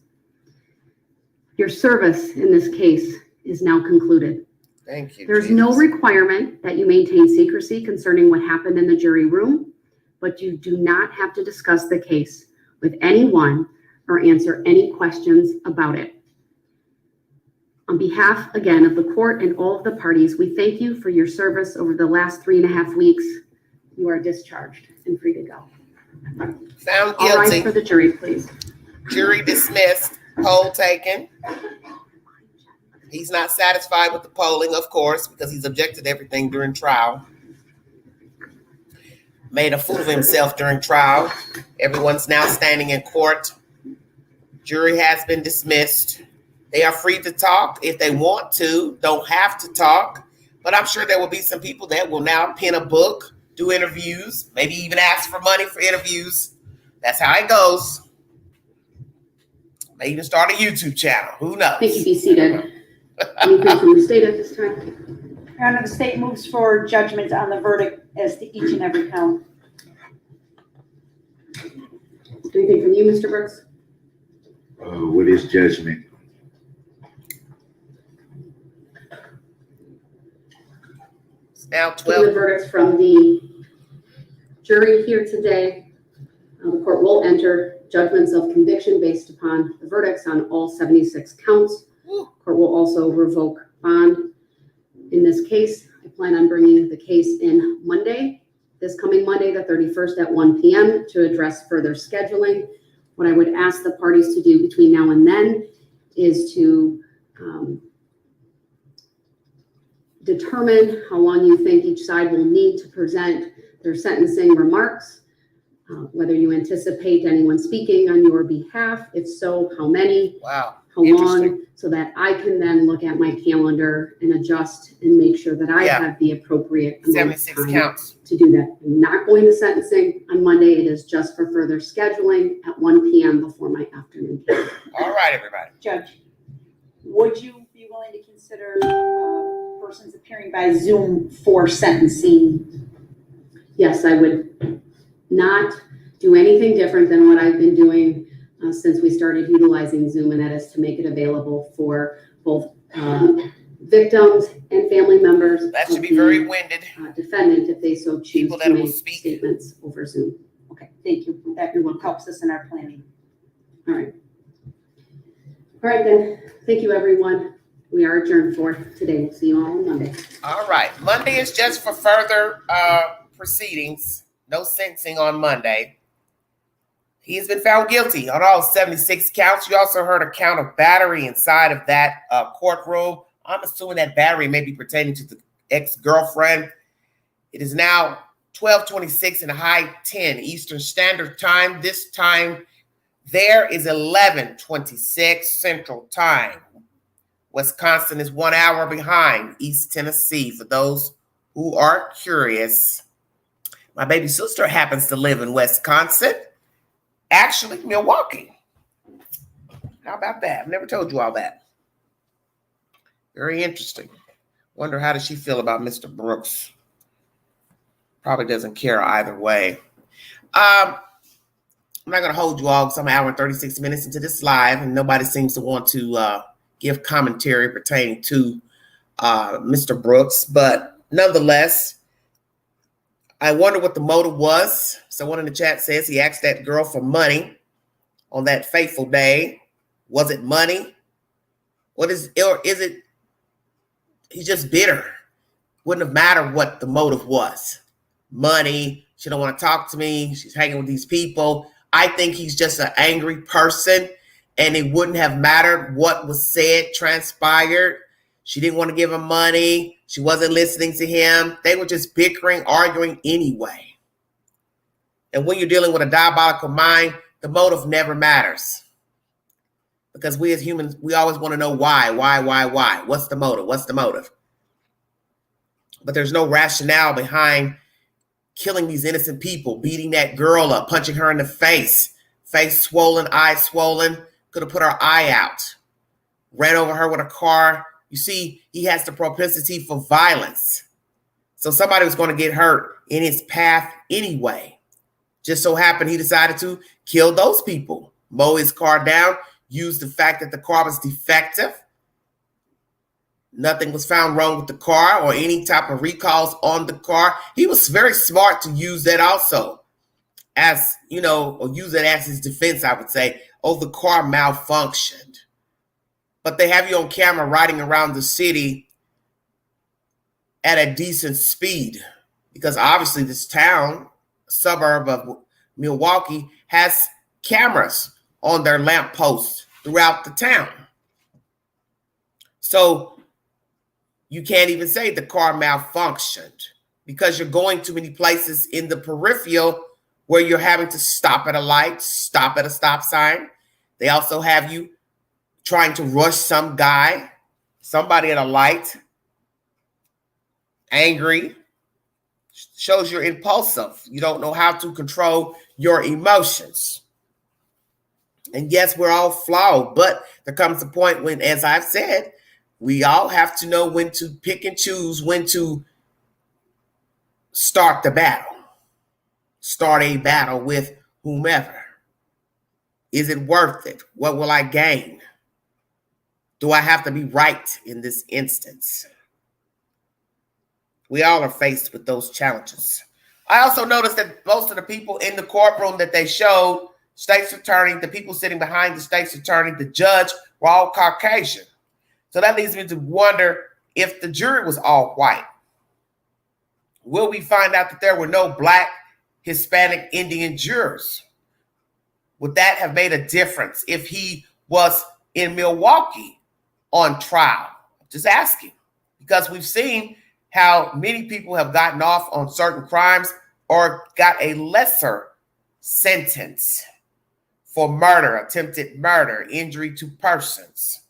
Your service in this case is now concluded. Thank you. There's no Jesus. requirement that you maintain secrecy concerning what happened in the jury room, but you do not have to discuss the case with anyone or answer any questions about it. On behalf, again, of the court and all of the parties, we thank you for your service over the last 3.5 weeks. You are discharged and free to go. Found All rise guilty. for the jury, please. Jury dismissed. Poll taken. He's not satisfied with the polling, of course, because he's objected to everything during trial. Made a fool of himself during trial. Everyone's now standing in court. Jury has been dismissed. They are free to talk if they want to, don't have to talk. But I'm sure there will be some people that will now pen a book, do interviews, maybe even ask for money for interviews. That's how it goes. May even start a YouTube channel. Who knows? Thank you. Be seated. Anything from the state at this time? Your Honor, the state moves for judgment on the verdict as to each and every count. Anything from you, Mr. Brooks? What is judgment? It's now Given the 12. verdicts from the jury here today, the court will enter judgments of conviction based upon the verdicts on all 76 counts. Court will also revoke bond. In this case, I plan on bringing the case in Monday, this coming Monday, the 31st at 1 p.m. to address further scheduling. What I would ask the parties to do between now and then is to determine how long you think each side will need to present their sentencing remarks. whether you anticipate anyone speaking on your behalf. If so, how many? Wow. How Interesting. long, so that I can then look at my calendar and adjust and make sure that I Yeah. have the appropriate amount of 76 time counts. to do that. I'm not going to sentencing on Monday. It is just for further scheduling at 1 p.m. before my afternoon meeting. All right, everybody. Judge, would you be willing to consider persons appearing by Zoom for sentencing? Yes, I would not do anything different than what I've been doing since we started utilizing Zoom, and that is to make it available for both victims and family members. That should of be the, very winded. defendant, if they so choose People to that will make speak. statements over Zoom. Okay, thank you. That helps us in our planning. All right. All right, then. Thank you, everyone. We are adjourned for today. We'll see you all on Monday. All right. Monday is just for further proceedings. No sentencing on Monday. He has been found guilty on all 76 counts. You also heard a count of battery inside of that courtroom. I'm assuming that battery may be pertaining to the ex-girlfriend. It is now 12:26 in the high 10 Eastern Standard Time. This time there is 11:26 Central Time. Wisconsin is 1 hour behind East Tennessee. For those who are curious, my baby sister happens to live in Wisconsin. Actually, Milwaukee. How about that? I've never told you all that. Very interesting. Wonder how does she feel about Mr. Brooks? Probably doesn't care either way. I'm not going to hold you all because I'm an hour and 36 minutes into this live, and nobody seems to want to give commentary pertaining to Mr. Brooks. But nonetheless, I wonder what the motive was. Someone in the chat says he asked that girl for money on that fateful day. Was it money? Or is it he's just bitter? Wouldn't have mattered what the motive was. Money. She don't want to talk to me. She's hanging with these people. I think he's just an angry person, and it wouldn't have mattered what was said, transpired. She didn't want to give him money. She wasn't listening to him. They were just bickering, arguing anyway. And when you're dealing with a diabolical mind, the motive never matters. Because we as humans, we always want to know why. What's the motive? What's the motive? But there's no rationale behind killing these innocent people, beating that girl up, punching her in the face swollen, eye swollen, could have put her eye out, ran over her with a car. You see, he has the propensity for violence. So somebody was going to get hurt in his path anyway. Just so happened he decided to kill those people, mow his car down, use the fact that the car was defective. Nothing was found wrong with the car or any type of recalls on the car. He was very smart to use that also as, or use it as his defense, I would say. Oh, the car malfunctioned. But they have you on camera riding around the city at a decent speed because obviously this town, suburb of Milwaukee, has cameras on their lampposts throughout the town. So you can't even say the car malfunctioned because you're going to many places in the peripheral where you're having to stop at a light, stop at a stop sign. They also have you trying to rush somebody at a light, angry, shows you're impulsive. You don't know how to control your emotions. And yes, we're all flawed, but there comes a point when, as I've said, we all have to know when to pick and choose, when to start the battle. Start a battle with whomever. Is it worth it? What will I gain? Do I have to be right in this instance? We all are faced with those challenges. I also noticed that most of the people in the courtroom that they showed, state's attorney, the people sitting behind the state's attorney, the judge, were all Caucasian. So that leads me to wonder if the jury was all white. Will we find out that there were no Black, Hispanic, Indian jurors? Would that have made a difference if he was in Milwaukee on trial? Just asking. Because we've seen how many people have gotten off on certain crimes or got a lesser sentence for murder, attempted murder, injury to persons.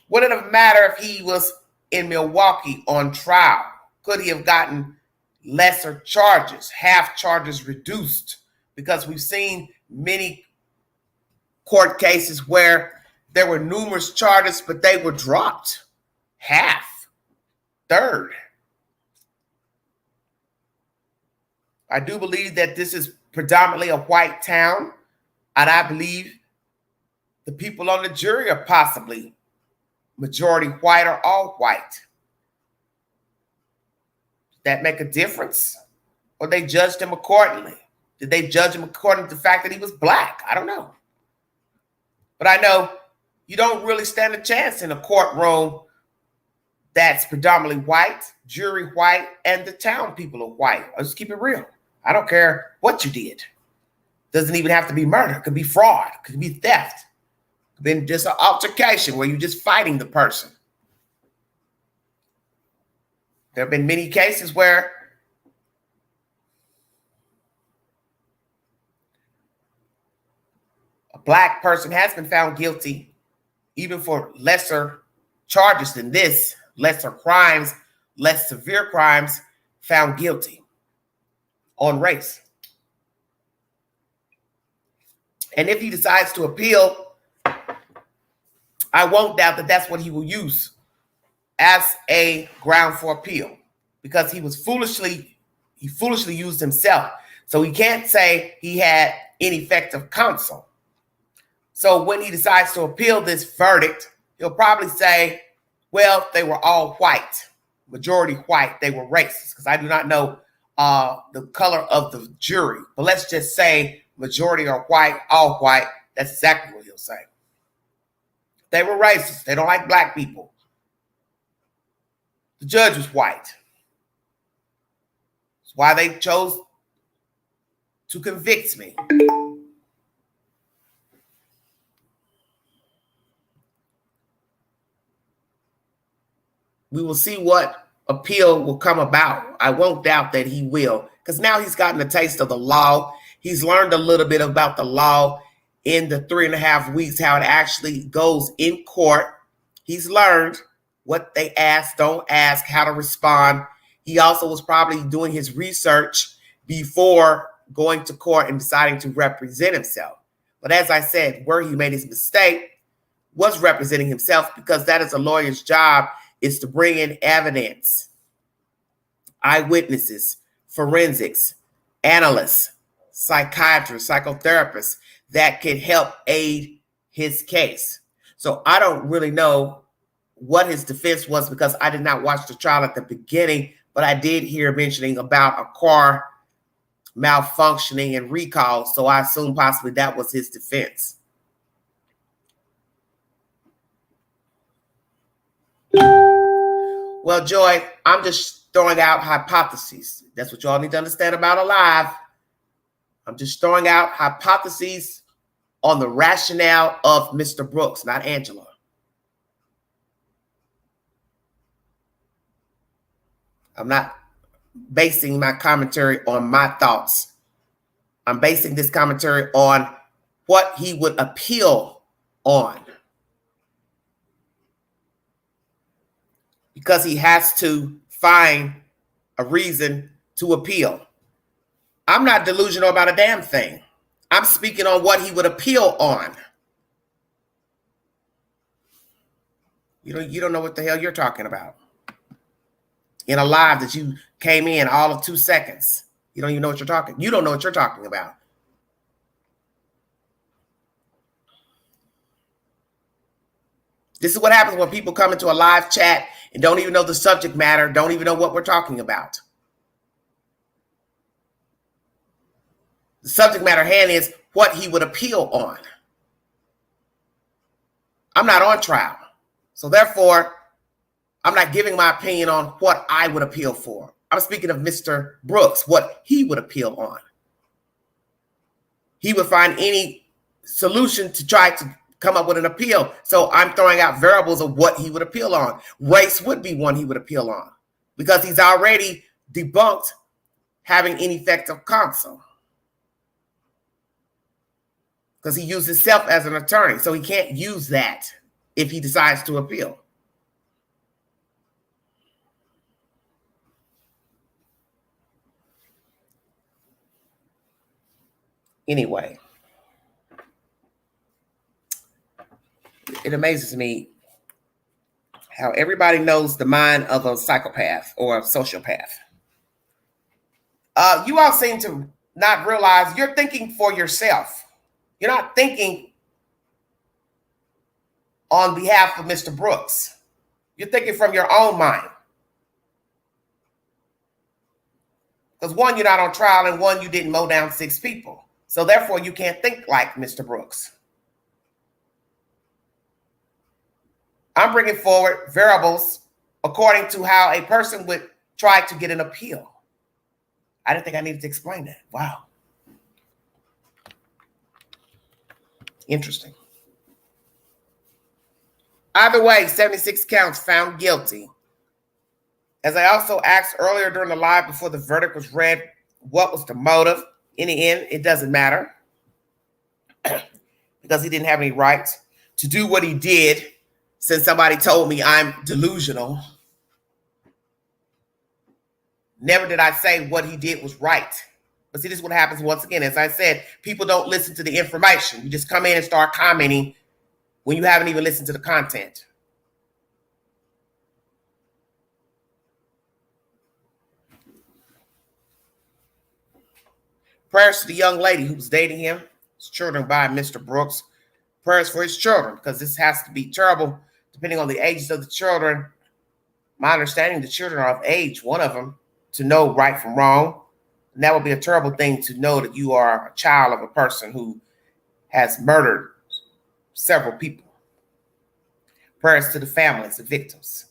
Would it have mattered if he was in Milwaukee on trial? Could he have gotten lesser charges, half charges reduced? Because we've seen many court cases where there were numerous charges, but they were dropped. Half, third. I do believe that this is predominantly a white town, and I believe the people on the jury are possibly majority white or all white. Did that make a difference? Or they judged him accordingly? Did they judge him according to the fact that he was black? I don't know. But I know you don't really stand a chance in a courtroom that's predominantly white, jury white, and the town people are white. I'll just keep it real. I don't care what you did. Doesn't even have to be murder. It could be fraud. It could be theft. It could be just an altercation where you're just fighting the person. There have been many cases where a black person has been found guilty, even for lesser charges than this, lesser crimes, less severe crimes, found guilty on race. And if he decides to appeal, I won't doubt that that's what he will use as a ground for appeal, because he foolishly used himself. So he can't say he had ineffective counsel. So when he decides to appeal this verdict, he'll probably say, well, they were all white, majority white, they were racist, because I do not know the color of the jury. But let's just say majority are white, all white. That's exactly what he'll say. They were racist. They don't like black people. The judge was white. That's why they chose to convict me. We will see what appeal will come about. I won't doubt that he will, because now he's gotten a taste of the law. He's learned a little bit about the law in the 3.5 weeks, how it actually goes in court. He's learned what they ask, don't ask, how to respond. He also was probably doing his research before going to court and deciding to represent himself. But as I said, where he made his mistake was representing himself, because that is a lawyer's job, is to bring in evidence, eyewitnesses, forensics, analysts, psychiatrists, psychotherapists that can help aid his case. So I don't really know what his defense was, because I did not watch the trial at the beginning, but I did hear mentioning about a car malfunctioning and recall. So I assume possibly that was his defense. Well, Joy, I'm just throwing out hypotheses. That's what you all need to understand about Alive. I'm just throwing out hypotheses on the rationale of Mr. Brooks, not Angela. I'm not basing my commentary on my thoughts. I'm basing this commentary on what he would appeal on, because he has to find a reason to appeal. I'm not delusional about a damn thing. I'm speaking on what he would appeal on. You don't know what the hell you're talking about. In a live that you came in all of 2 seconds. You don't even know what you're talking. You don't know what you're talking about. This is what happens when people come into a live chat and don't even know the subject matter, don't even know what we're talking about. The subject matter hand is what he would appeal on. I'm not on trial. So therefore, I'm not giving my opinion on what I would appeal for. I'm speaking of Mr. Brooks, what he would appeal on. He would find any solution to try to come up with an appeal. So I'm throwing out variables of what he would appeal on. Race would be one he would appeal on, because he's already debunked having ineffective counsel. because he used himself as an attorney. So he can't use that if he decides to appeal. Anyway, it amazes me how everybody knows the mind of a psychopath or a sociopath. You all seem to not realize you're thinking for yourself. You're not thinking on behalf of Mr. Brooks. You're thinking from your own mind. Because one, you're not on trial, and one, you didn't mow down 6 people. So therefore, you can't think like Mr. Brooks. I'm bringing forward variables according to how a person would try to get an appeal. I didn't think I needed to explain that. Wow. Interesting. Either way, 76 counts found guilty. As I also asked earlier during the live before the verdict was read, what was the motive? In the end, it doesn't matter because he didn't have any right to do what he did, since somebody told me I'm delusional. Never did I say what he did was right. But see, this is what happens once again. As I said, people don't listen to the information. You just come in and start commenting when you haven't even listened to the content. Prayers to the young lady who was dating him, his children by Mr. Brooks. Prayers for his children, because this has to be terrible depending on the ages of the children. My understanding, the children are of age, one of them, to know right from wrong. And that would be a terrible thing to know that you are a child of a person who has murdered several people. Prayers to the families, the victims.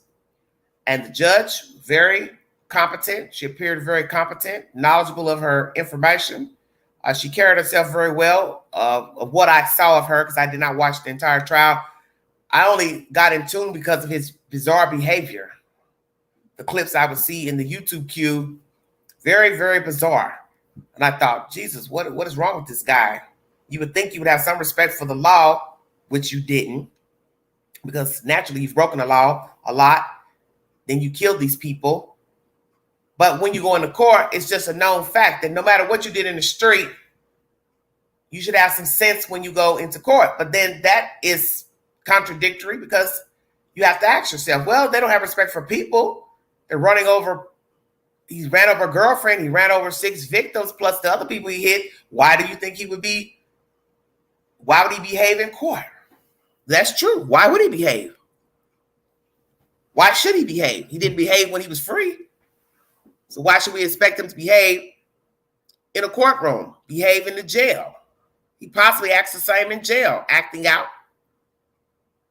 And the judge, very competent. She appeared very competent, knowledgeable of her information. She carried herself very well of what I saw of her, because I did not watch the entire trial. I only got in tune because of his bizarre behavior. The clips I would see in the YouTube queue, very, very bizarre. And I thought, Jesus, what is wrong with this guy? You would think you would have some respect for the law, which you didn't, because naturally you've broken the law a lot. Then you killed these people. But when you go into court, it's just a known fact that no matter what you did in the street, you should have some sense when you go into court. But then that is contradictory, because you have to ask yourself, well, they don't have respect for people. They're running over. He ran over a girlfriend. He ran over 6 victims plus the other people he hit. Why do you think he would be? Why would he behave in court? That's true. Why would he behave? Why should he behave? He didn't behave when he was free. So why should we expect him to behave in a courtroom, behave in the jail? He possibly acts the same in jail, acting out.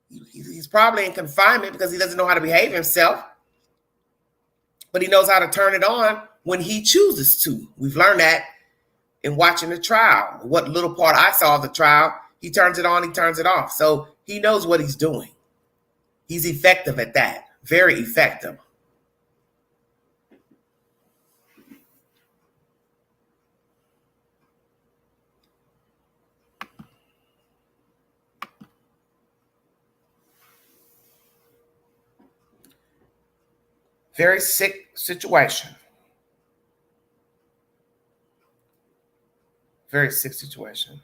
He's probably in confinement because he doesn't know how to behave himself. But he knows how to turn it on when he chooses to. We've learned that in watching the trial. What little part I saw of the trial, he turns it on, he turns it off. So he knows what he's doing. He's effective at that, very effective. Very sick situation. Very sick situation.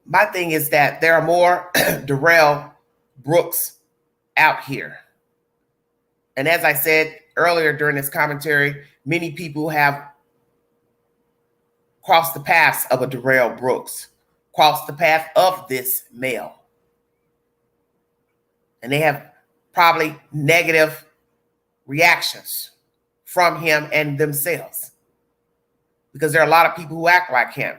My thing is that there are more Darrell Brooks out here. And as I said earlier during this commentary, many people have crossed the paths of a Darrell Brooks, crossed the path of this male. And they have probably negative reactions from him and themselves, because there are a lot of people who act like him.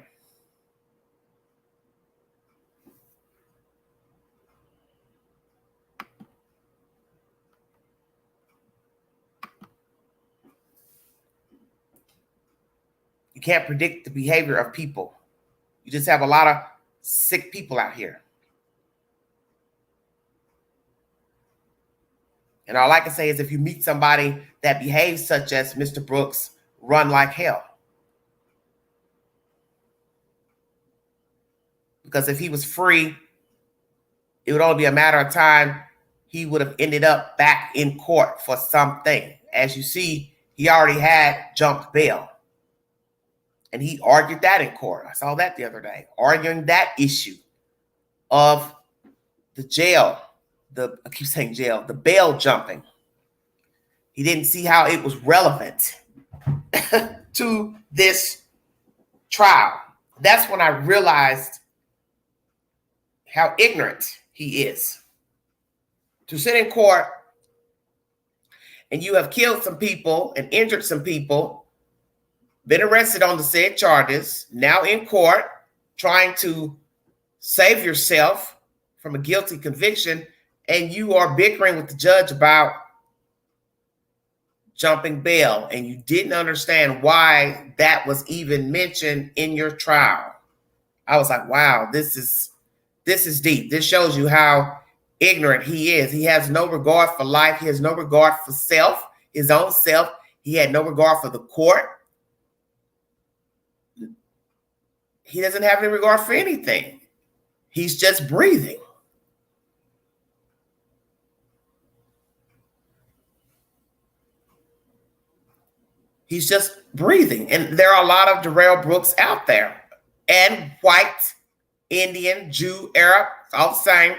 You can't predict the behavior of people. You just have a lot of sick people out here. And all I can say is if you meet somebody that behaves such as Mr. Brooks, run like hell. Because if he was free, it would only be a matter of time he would have ended up back in court for something. As you see, he already had jumped bail. And he argued that in court. I saw that the other day, arguing that issue of the jail, I keep saying jail, the bail jumping. He didn't see how it was relevant to this trial. That's when I realized how ignorant he is. To sit in court and you have killed some people and injured some people, been arrested on the said charges, now in court trying to save yourself from a guilty conviction, and you are bickering with the judge about jumping bail, and you didn't understand why that was even mentioned in your trial. I was like, wow, this is deep. This shows you how ignorant he is. He has no regard for life. He has no regard for self, his own self. He had no regard for the court. He doesn't have any regard for anything. He's just breathing. He's just breathing. And there are a lot of Darrell Brooks out there. And white, Indian, Jew, Arab, all the same.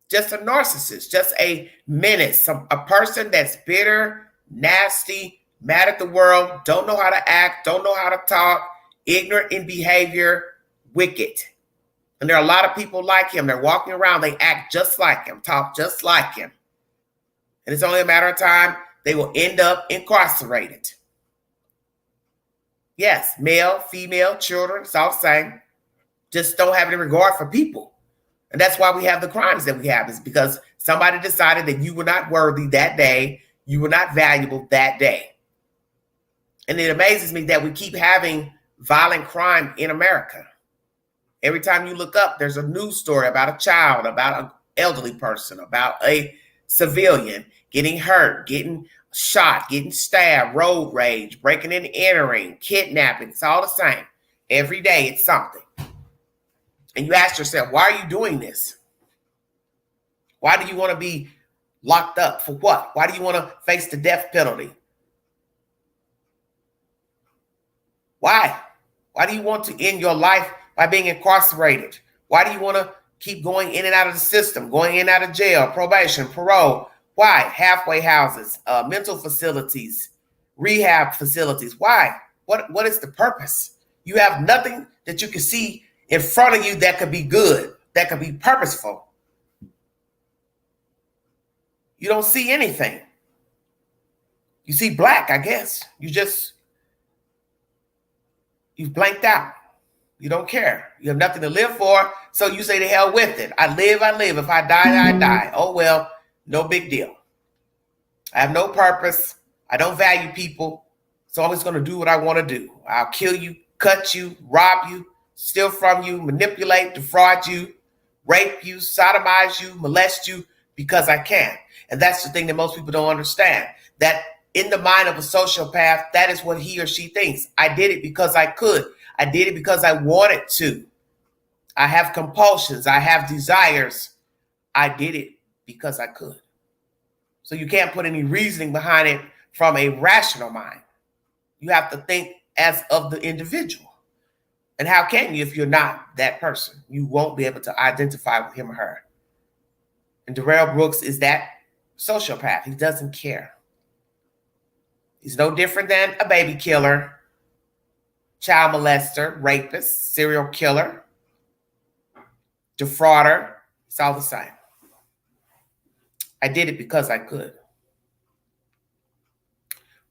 Just a narcissist, just a menace, a person that's bitter, nasty, mad at the world, don't know how to act, don't know how to talk, ignorant in behavior, wicked. And there are a lot of people like him. They're walking around, they act just like him, talk just like him. And it's only a matter of time they will end up incarcerated. Yes, male, female, children, it's all the same. Just don't have any regard for people. And that's why we have the crimes that we have, is because somebody decided that you were not worthy that day, you were not valuable that day. And it amazes me that we keep having violent crime in America. Every time you look up, there's a news story about a child, about an elderly person, about a civilian getting hurt, getting shot, getting stabbed, road rage, breaking and entering, kidnapping. It's all the same. Every day it's something. And you ask yourself, why are you doing this? Why do you want to be locked up? For what? Why do you want to face the death penalty? Why? Why do you want to end your life by being incarcerated? Why do you want to keep going in and out of the system, going in and out of jail, probation, parole? Why? Halfway houses, mental facilities, rehab facilities. Why? What is the purpose? You have nothing that you can see in front of you that could be good, that could be purposeful. You don't see anything. You see black, I guess. You've blanked out. You don't care. You have nothing to live for, so you say to hell with it. I live. If I die, I die. Oh, well, no big deal. I have no purpose. I don't value people, so I'm just going to do what I want to do. I'll kill you, cut you, rob you, steal from you, manipulate, defraud you, rape you, sodomize you, molest you, because I can. And that's the thing that most people don't understand, that in the mind of a sociopath, that is what he or she thinks. I did it because I could. I did it because I wanted to. I have compulsions. I have desires. I did it because I could. So you can't put any reasoning behind it from a rational mind. You have to think as of the individual. And how can you if you're not that person? You won't be able to identify with him or her. And Darrell Brooks is that sociopath. He doesn't care. He's no different than a baby killer, child molester, rapist, serial killer, defrauder. It's all the same. I did it because I could.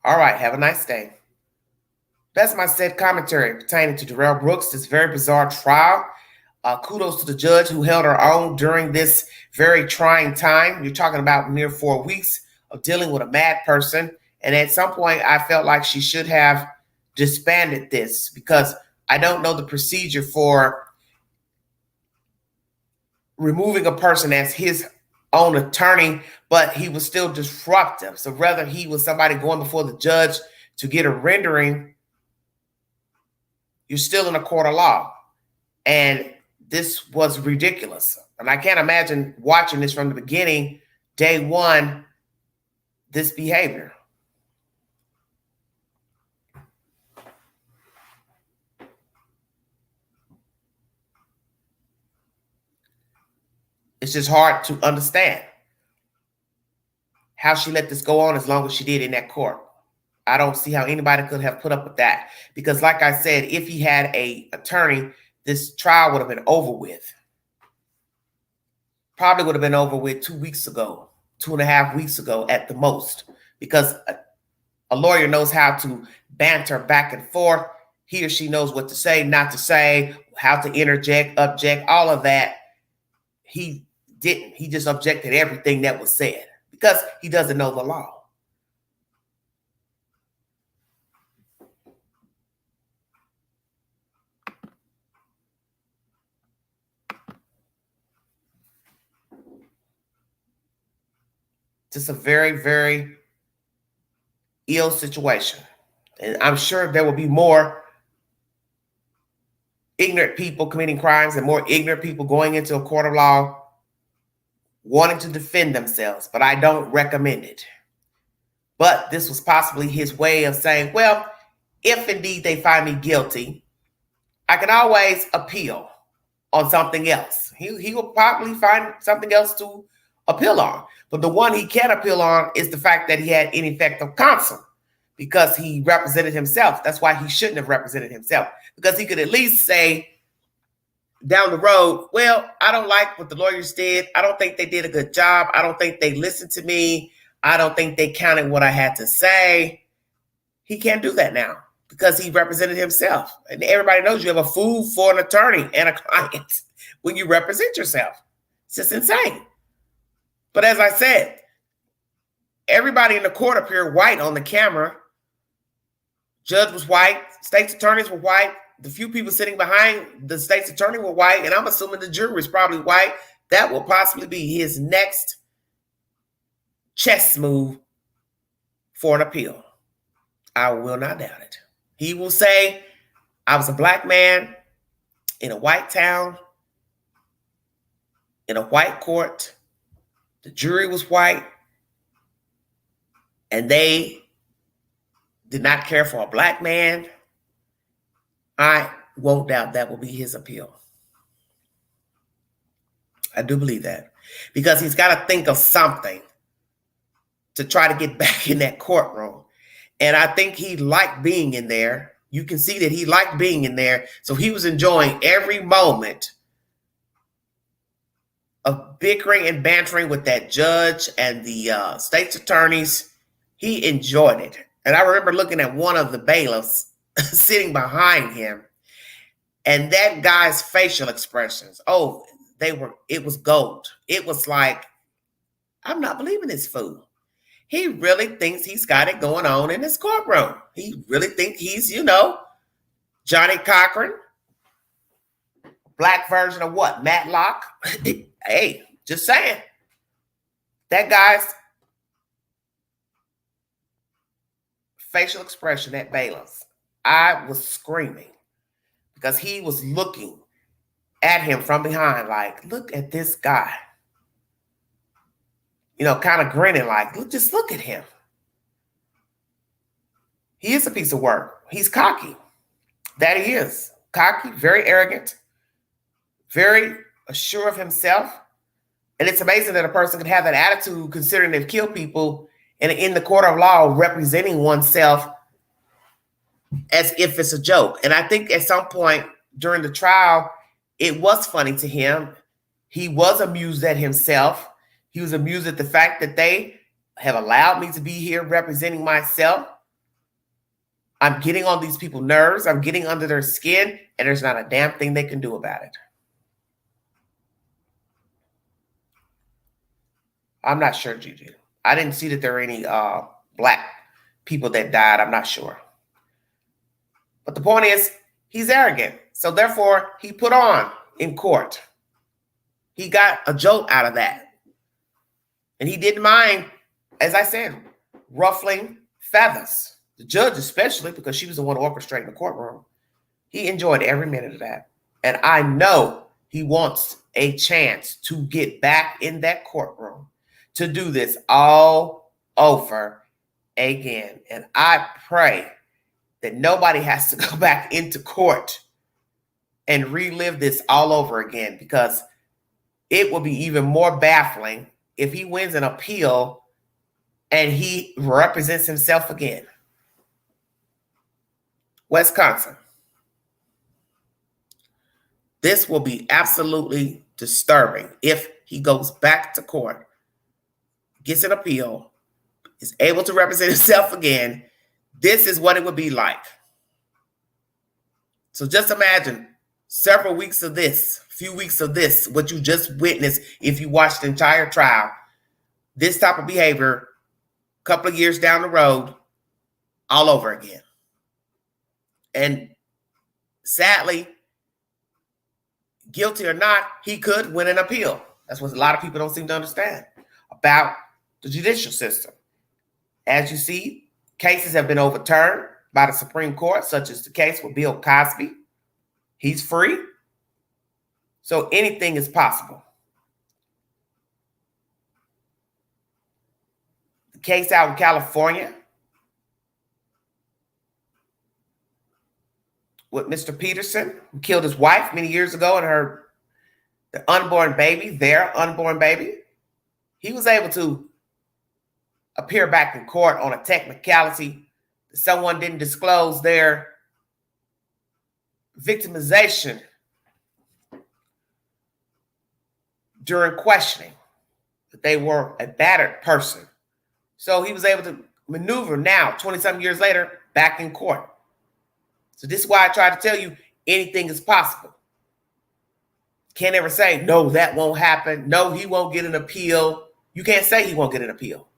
All right, have a nice day. That's my said commentary pertaining to Darrell Brooks, this very bizarre trial. Kudos to the judge who held her own during this very trying time. You're talking about near 4 weeks of dealing with a mad person. And at some point, I felt like she should have disbanded this, because I don't know the procedure for removing a person as his own attorney, but he was still disruptive. So whether he was somebody going before the judge to get a rendering, you're still in a court of law. And this was ridiculous. And I can't imagine watching this from the beginning, day one, this behavior. It's just hard to understand how she let this go on as long as she did in that court. I don't see how anybody could have put up with that. Because like I said, if he had an attorney, this trial would have been over with. Probably would have been over with 2 weeks ago, 2.5 weeks ago at the most. Because a lawyer knows how to banter back and forth. He or she knows what to say, not to say, how to interject, object, all of that. He didn't. He just objected everything that was said because he doesn't know the law. Just a very, very ill situation. And I'm sure there will be more ignorant people committing crimes and more ignorant people going into a court of law wanting to defend themselves, but I don't recommend it. But this was possibly his way of saying, well, if indeed they find me guilty, I can always appeal on something else. He will probably find something else to appeal on. But the one he can appeal on is the fact that he had ineffective counsel because he represented himself. That's why he shouldn't have represented himself, because he could at least say down the road, well, I don't like what the lawyers did. I don't think they did a good job. I don't think they listened to me. I don't think they counted what I had to say. He can't do that now because he represented himself. And everybody knows you have a fool for an attorney and a client when you represent yourself. It's just insane. But as I said, everybody in the court appeared white on the camera. Judge was white. State's attorneys were white. The few people sitting behind the state's attorney were white, and I'm assuming the jury is probably white. That will possibly be his next chess move for an appeal. I will not doubt it. He will say, I was a black man in a white town, in a white court. The jury was white, and they did not care for a black man. I won't doubt that will be his appeal. I do believe that because he's got to think of something to try to get back in that courtroom. And I think he liked being in there. You can see that he liked being in there. So he was enjoying every moment of bickering and bantering with that judge and the state's attorneys. He enjoyed it. And I remember looking at one of the bailiffs sitting behind him, and that guy's facial expressions, it was gold. It was like, I'm not believing this fool. He really thinks he's got it going on in his courtroom. He really thinks he's, Johnny Cochran, black version of what? Matlock? Hey, just saying. That guy's facial expression at bailiffs, I was screaming because he was looking at him from behind like, look at this guy. Kind of grinning like, just look at him. He is a piece of work. He's cocky. That he is. Cocky, very arrogant, very assured of himself. And it's amazing that a person can have that attitude considering they've killed people and in the court of law representing oneself as if it's a joke. And I think at some point during the trial, it was funny to him. He was amused at himself. He was amused at the fact that they have allowed me to be here representing myself. I'm getting on these people's nerves. I'm getting under their skin, and there's not a damn thing they can do about it. I'm not sure, Gigi. I didn't see that there were any black people that died. I'm not sure. But the point is, he's arrogant. So therefore, he put on in court. He got a jolt out of that. And he didn't mind, as I said, ruffling feathers. The judge especially, because she was the one orchestrating the courtroom. He enjoyed every minute of that. And I know he wants a chance to get back in that courtroom to do this all over again. And I pray that nobody has to go back into court and relive this all over again, because it will be even more baffling if he wins an appeal and he represents himself again. Wisconsin. This will be absolutely disturbing if he goes back to court, gets an appeal, is able to represent himself again. This is what it would be like. So just imagine several weeks of this, few weeks of this, what you just witnessed if you watched the entire trial, this type of behavior, a couple of years down the road, all over again. And sadly, guilty or not, he could win an appeal. That's what a lot of people don't seem to understand about the judicial system. As you see, cases have been overturned by the Supreme Court, such as the case with Bill Cosby. He's free. So anything is possible. The case out in California with Mr. Peterson, who killed his wife many years ago and the unborn baby, their unborn baby. He was able to appear back in court on a technicality that someone didn't disclose their victimization during questioning, that they were a battered person. So he was able to maneuver now, 20-something years later, back in court. So this is why I try to tell you anything is possible. Can't ever say, no, that won't happen. No, he won't get an appeal. You can't say he won't get an appeal.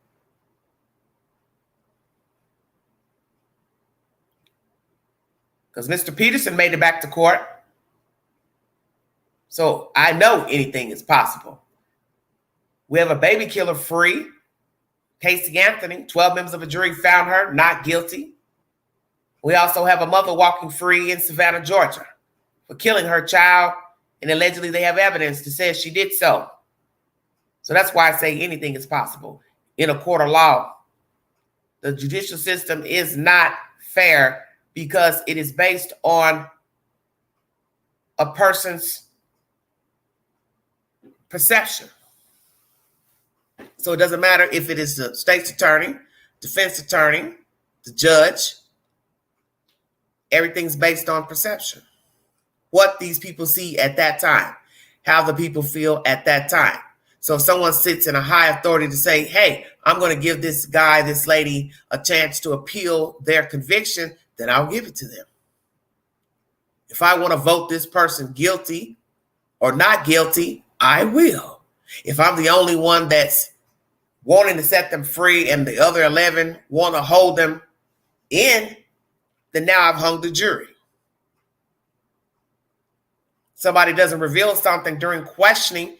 Because Mr. Peterson made it back to court. So I know anything is possible. We have a baby killer free. Casey Anthony, 12 members of a jury found her not guilty. We also have a mother walking free in Savannah, Georgia, for killing her child, and allegedly they have evidence that says she did so. So that's why I say anything is possible in a court of law. The judicial system is not fair because it is based on a person's perception. So it doesn't matter if it is the state's attorney, defense attorney, the judge. Everything's based on perception. What these people see at that time, how the people feel at that time. So if someone sits in a high authority to say, hey, I'm going to give this guy, this lady a chance to appeal their conviction, then I'll give it to them. If I want to vote this person guilty or not guilty, I will. If I'm the only one that's wanting to set them free and the other 11 want to hold them in, then now I've hung the jury. Somebody doesn't reveal something during questioning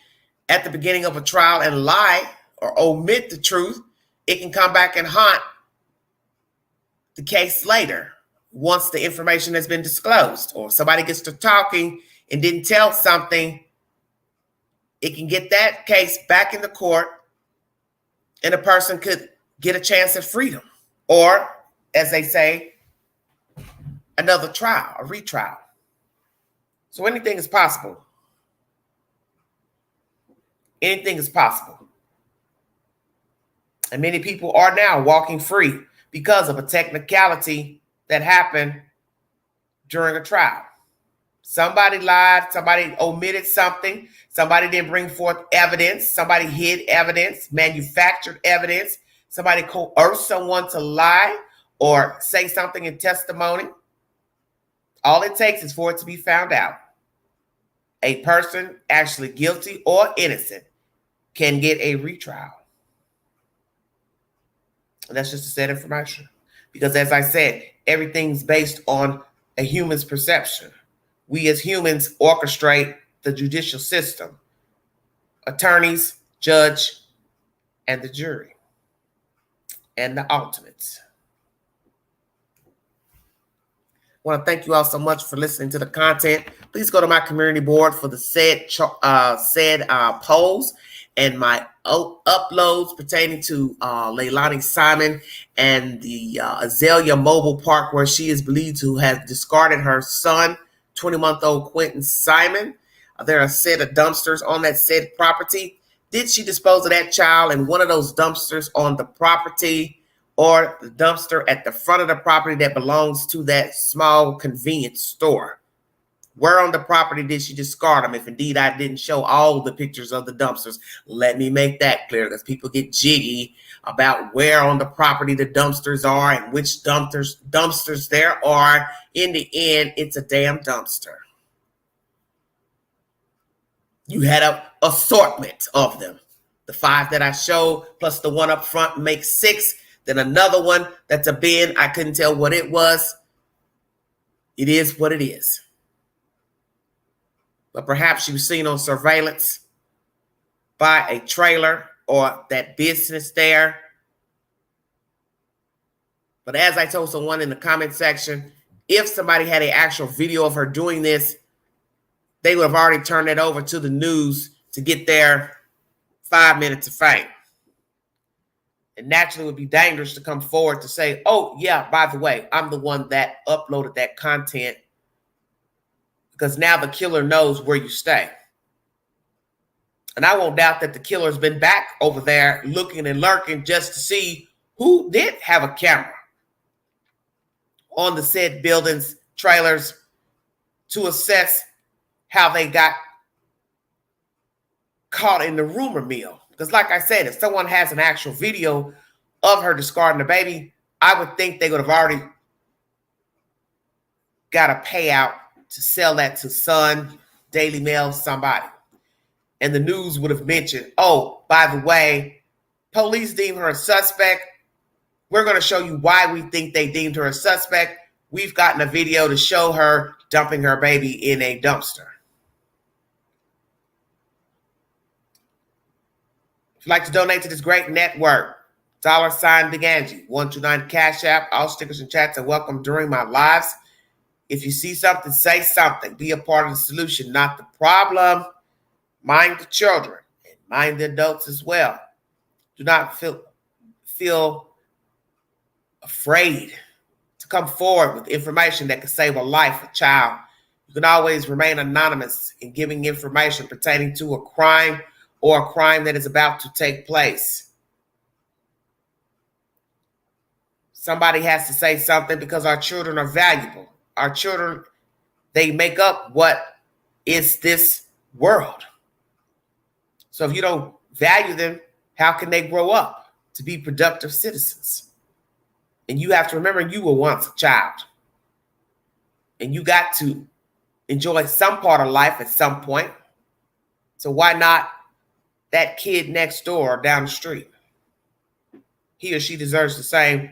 at the beginning of a trial and lie or omit the truth, it can come back and haunt the case later once the information has been disclosed. Or somebody gets to talking and didn't tell something, it can get that case back in the court and a person could get a chance at freedom. Or, as they say, another trial, a retrial. So anything is possible. Anything is possible. And many people are now walking free because of a technicality that happened during a trial. Somebody lied, somebody omitted something, somebody didn't bring forth evidence, somebody hid evidence, manufactured evidence, somebody coerced someone to lie or say something in testimony. All it takes is for it to be found out. A person actually guilty or innocent can get a retrial. And that's just a set information. Because as I said, everything's based on a human's perception. We as humans orchestrate the judicial system. Attorneys, judge, and the jury and the alternates. I want to thank you all so much for listening to the content. Please go to my community board for the said polls and my uploads pertaining to Leilani Simon and the Azalea Mobile Park, where she is believed to have discarded her son, 20-month-old Quentin Simon. There are a set of dumpsters on that said property. Did she dispose of that child in one of those dumpsters on the property, or the dumpster at the front of the property that belongs to that small convenience store? Where on the property did she discard them? If indeed I didn't show all the pictures of the dumpsters, let me make that clear, because people get jiggy about where on the property the dumpsters are and which dumpsters there are. In the end, it's a damn dumpster. You had an assortment of them. The 5 that I showed plus the one up front makes 6. Then another one that's a bin. I couldn't tell what it was. It is what it is. But perhaps she was seen on surveillance by a trailer or that business there. But as I told someone in the comment section, if somebody had an actual video of her doing this, they would have already turned it over to the news to get their 5 minutes of fame. It naturally would be dangerous to come forward to say, oh, yeah, by the way, I'm the one that uploaded that content, because now the killer knows where you stay. And I won't doubt that the killer's been back over there looking and lurking just to see who did have a camera on the said buildings, trailers, to assess how they got caught in the rumor mill. Because like I said, if someone has an actual video of her discarding the baby, I would think they would have already got a payout to sell that to Sun, Daily Mail, somebody. And the news would have mentioned, oh, by the way, police deem her a suspect. We're going to show you why we think they deemed her a suspect. We've gotten a video to show her dumping her baby in a dumpster. If you'd like to donate to this great network, $sign Big Angie, 129 Cash App. All stickers and chats are welcome during my lives. If you see something, say something. Be a part of the solution, not the problem. Mind the children and mind the adults as well. Do not feel afraid to come forward with information that could save a life, a child. You can always remain anonymous in giving information pertaining to a crime or a crime that is about to take place. Somebody has to say something, because our children are valuable. Our children, they make up what is this world. So if you don't value them, how can they grow up to be productive citizens? And you have to remember, you were once a child. And you got to enjoy some part of life at some point. So why not that kid next door or down the street? He or she deserves the same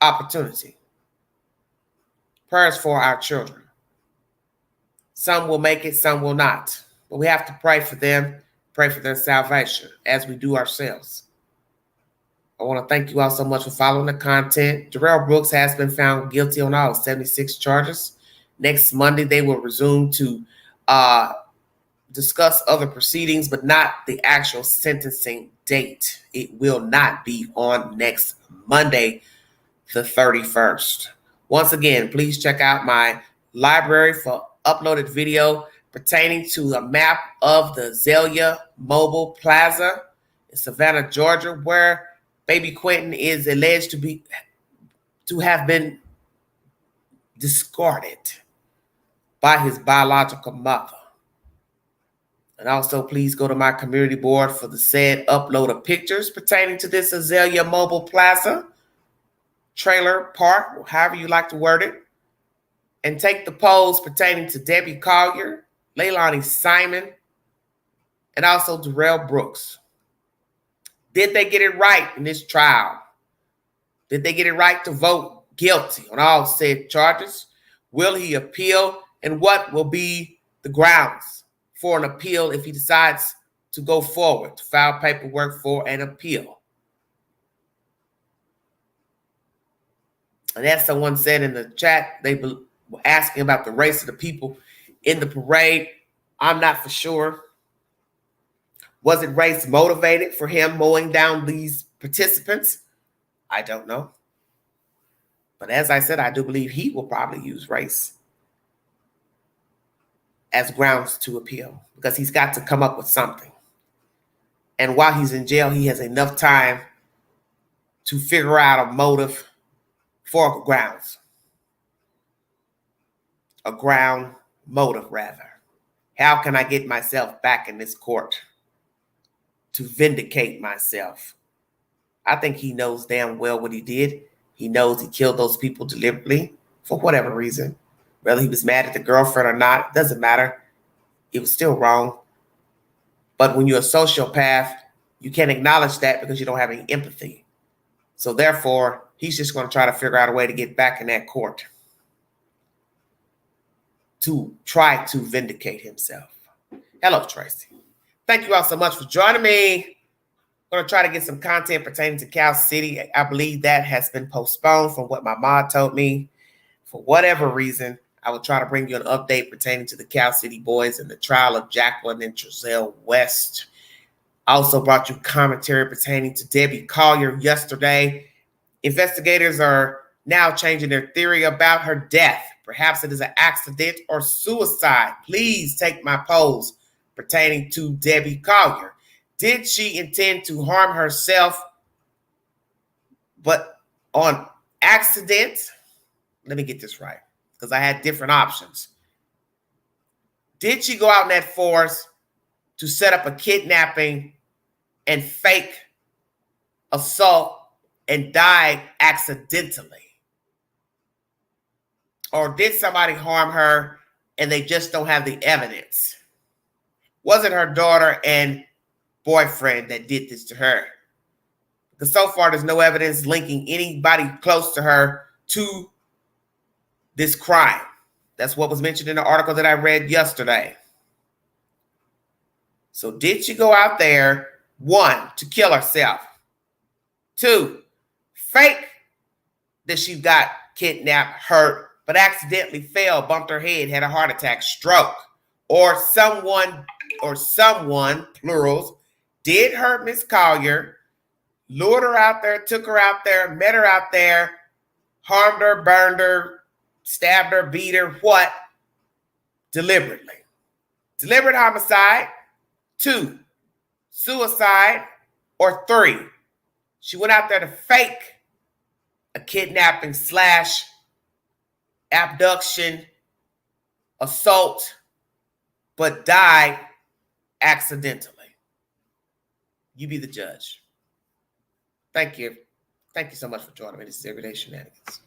opportunity. Prayers for our children. Some will make it, some will not. But we have to pray for them, pray for their salvation, as we do ourselves. I want to thank you all so much for following the content. Darrell Brooks has been found guilty on all 76 charges. Next Monday, they will resume to discuss other proceedings, but not the actual sentencing date. It will not be on next Monday, the 31st. Once again, please check out my library for uploaded video pertaining to a map of the Azalea Mobile Plaza in Savannah, Georgia, where baby Quentin is alleged to have been discarded by his biological mother. And also, please go to my community board for the said upload of pictures pertaining to this Azalea Mobile Plaza, trailer park, however you like to word it, and take the polls pertaining to Debbie Collier, Leilani Simon, and also Darrell Brooks. Did they get it right in this trial? Did they get it right to vote guilty on all said charges? Will he appeal? And what will be the grounds for an appeal if he decides to go forward, to file paperwork for an appeal. And as someone said in the chat, they were asking about the race of the people in the parade. I'm not for sure. Was it race motivated for him mowing down these participants? I don't know. But as I said, I do believe he will probably use race as grounds to appeal because he's got to come up with something. And while he's in jail, he has enough time to figure out a motive for grounds. A ground motive, rather. How can I get myself back in this court to vindicate myself? I think he knows damn well what he did. He knows he killed those people deliberately for whatever reason. Whether he was mad at the girlfriend or not, doesn't matter. It was still wrong. But when you're a sociopath, you can't acknowledge that because you don't have any empathy. So therefore, he's just going to try to figure out a way to get back in that court to try to vindicate himself. Hello, Tracy. Thank you all so much for joining me. I'm going to try to get some content pertaining to Cal City. I believe that has been postponed from what my mom told me. For whatever reason, I will try to bring you an update pertaining to the Cal City boys and the trial of Jacqueline and Trezell West. I also brought you commentary pertaining to Debbie Collier yesterday. Investigators are now changing their theory about her death. Perhaps it is an accident or suicide. Please take my polls pertaining to Debbie Collier. Did she intend to harm herself, but on accident? Let me get this right, because I had different options. Did she go out in that forest to set up a kidnapping and fake assault and die accidentally? Or did somebody harm her and they just don't have the evidence? Was it her daughter and boyfriend that did this to her? Because so far there's no evidence linking anybody close to her to this crime. That's what was mentioned in the article that I read yesterday. So did she go out there, 1, to kill herself? 2, fake that she got kidnapped, hurt, but accidentally fell, bumped her head, had a heart attack, stroke, or someone, plurals, did hurt Miss Collier, lured her out there, took her out there, met her out there, harmed her, burned her, stabbed her, beat her, what? Deliberately. Deliberate homicide. 2, suicide. Or 3, she went out there to fake a kidnapping / abduction, assault, but died accidentally. You be the judge. Thank you. Thank you so much for joining me. This is Everyday Shenanigans.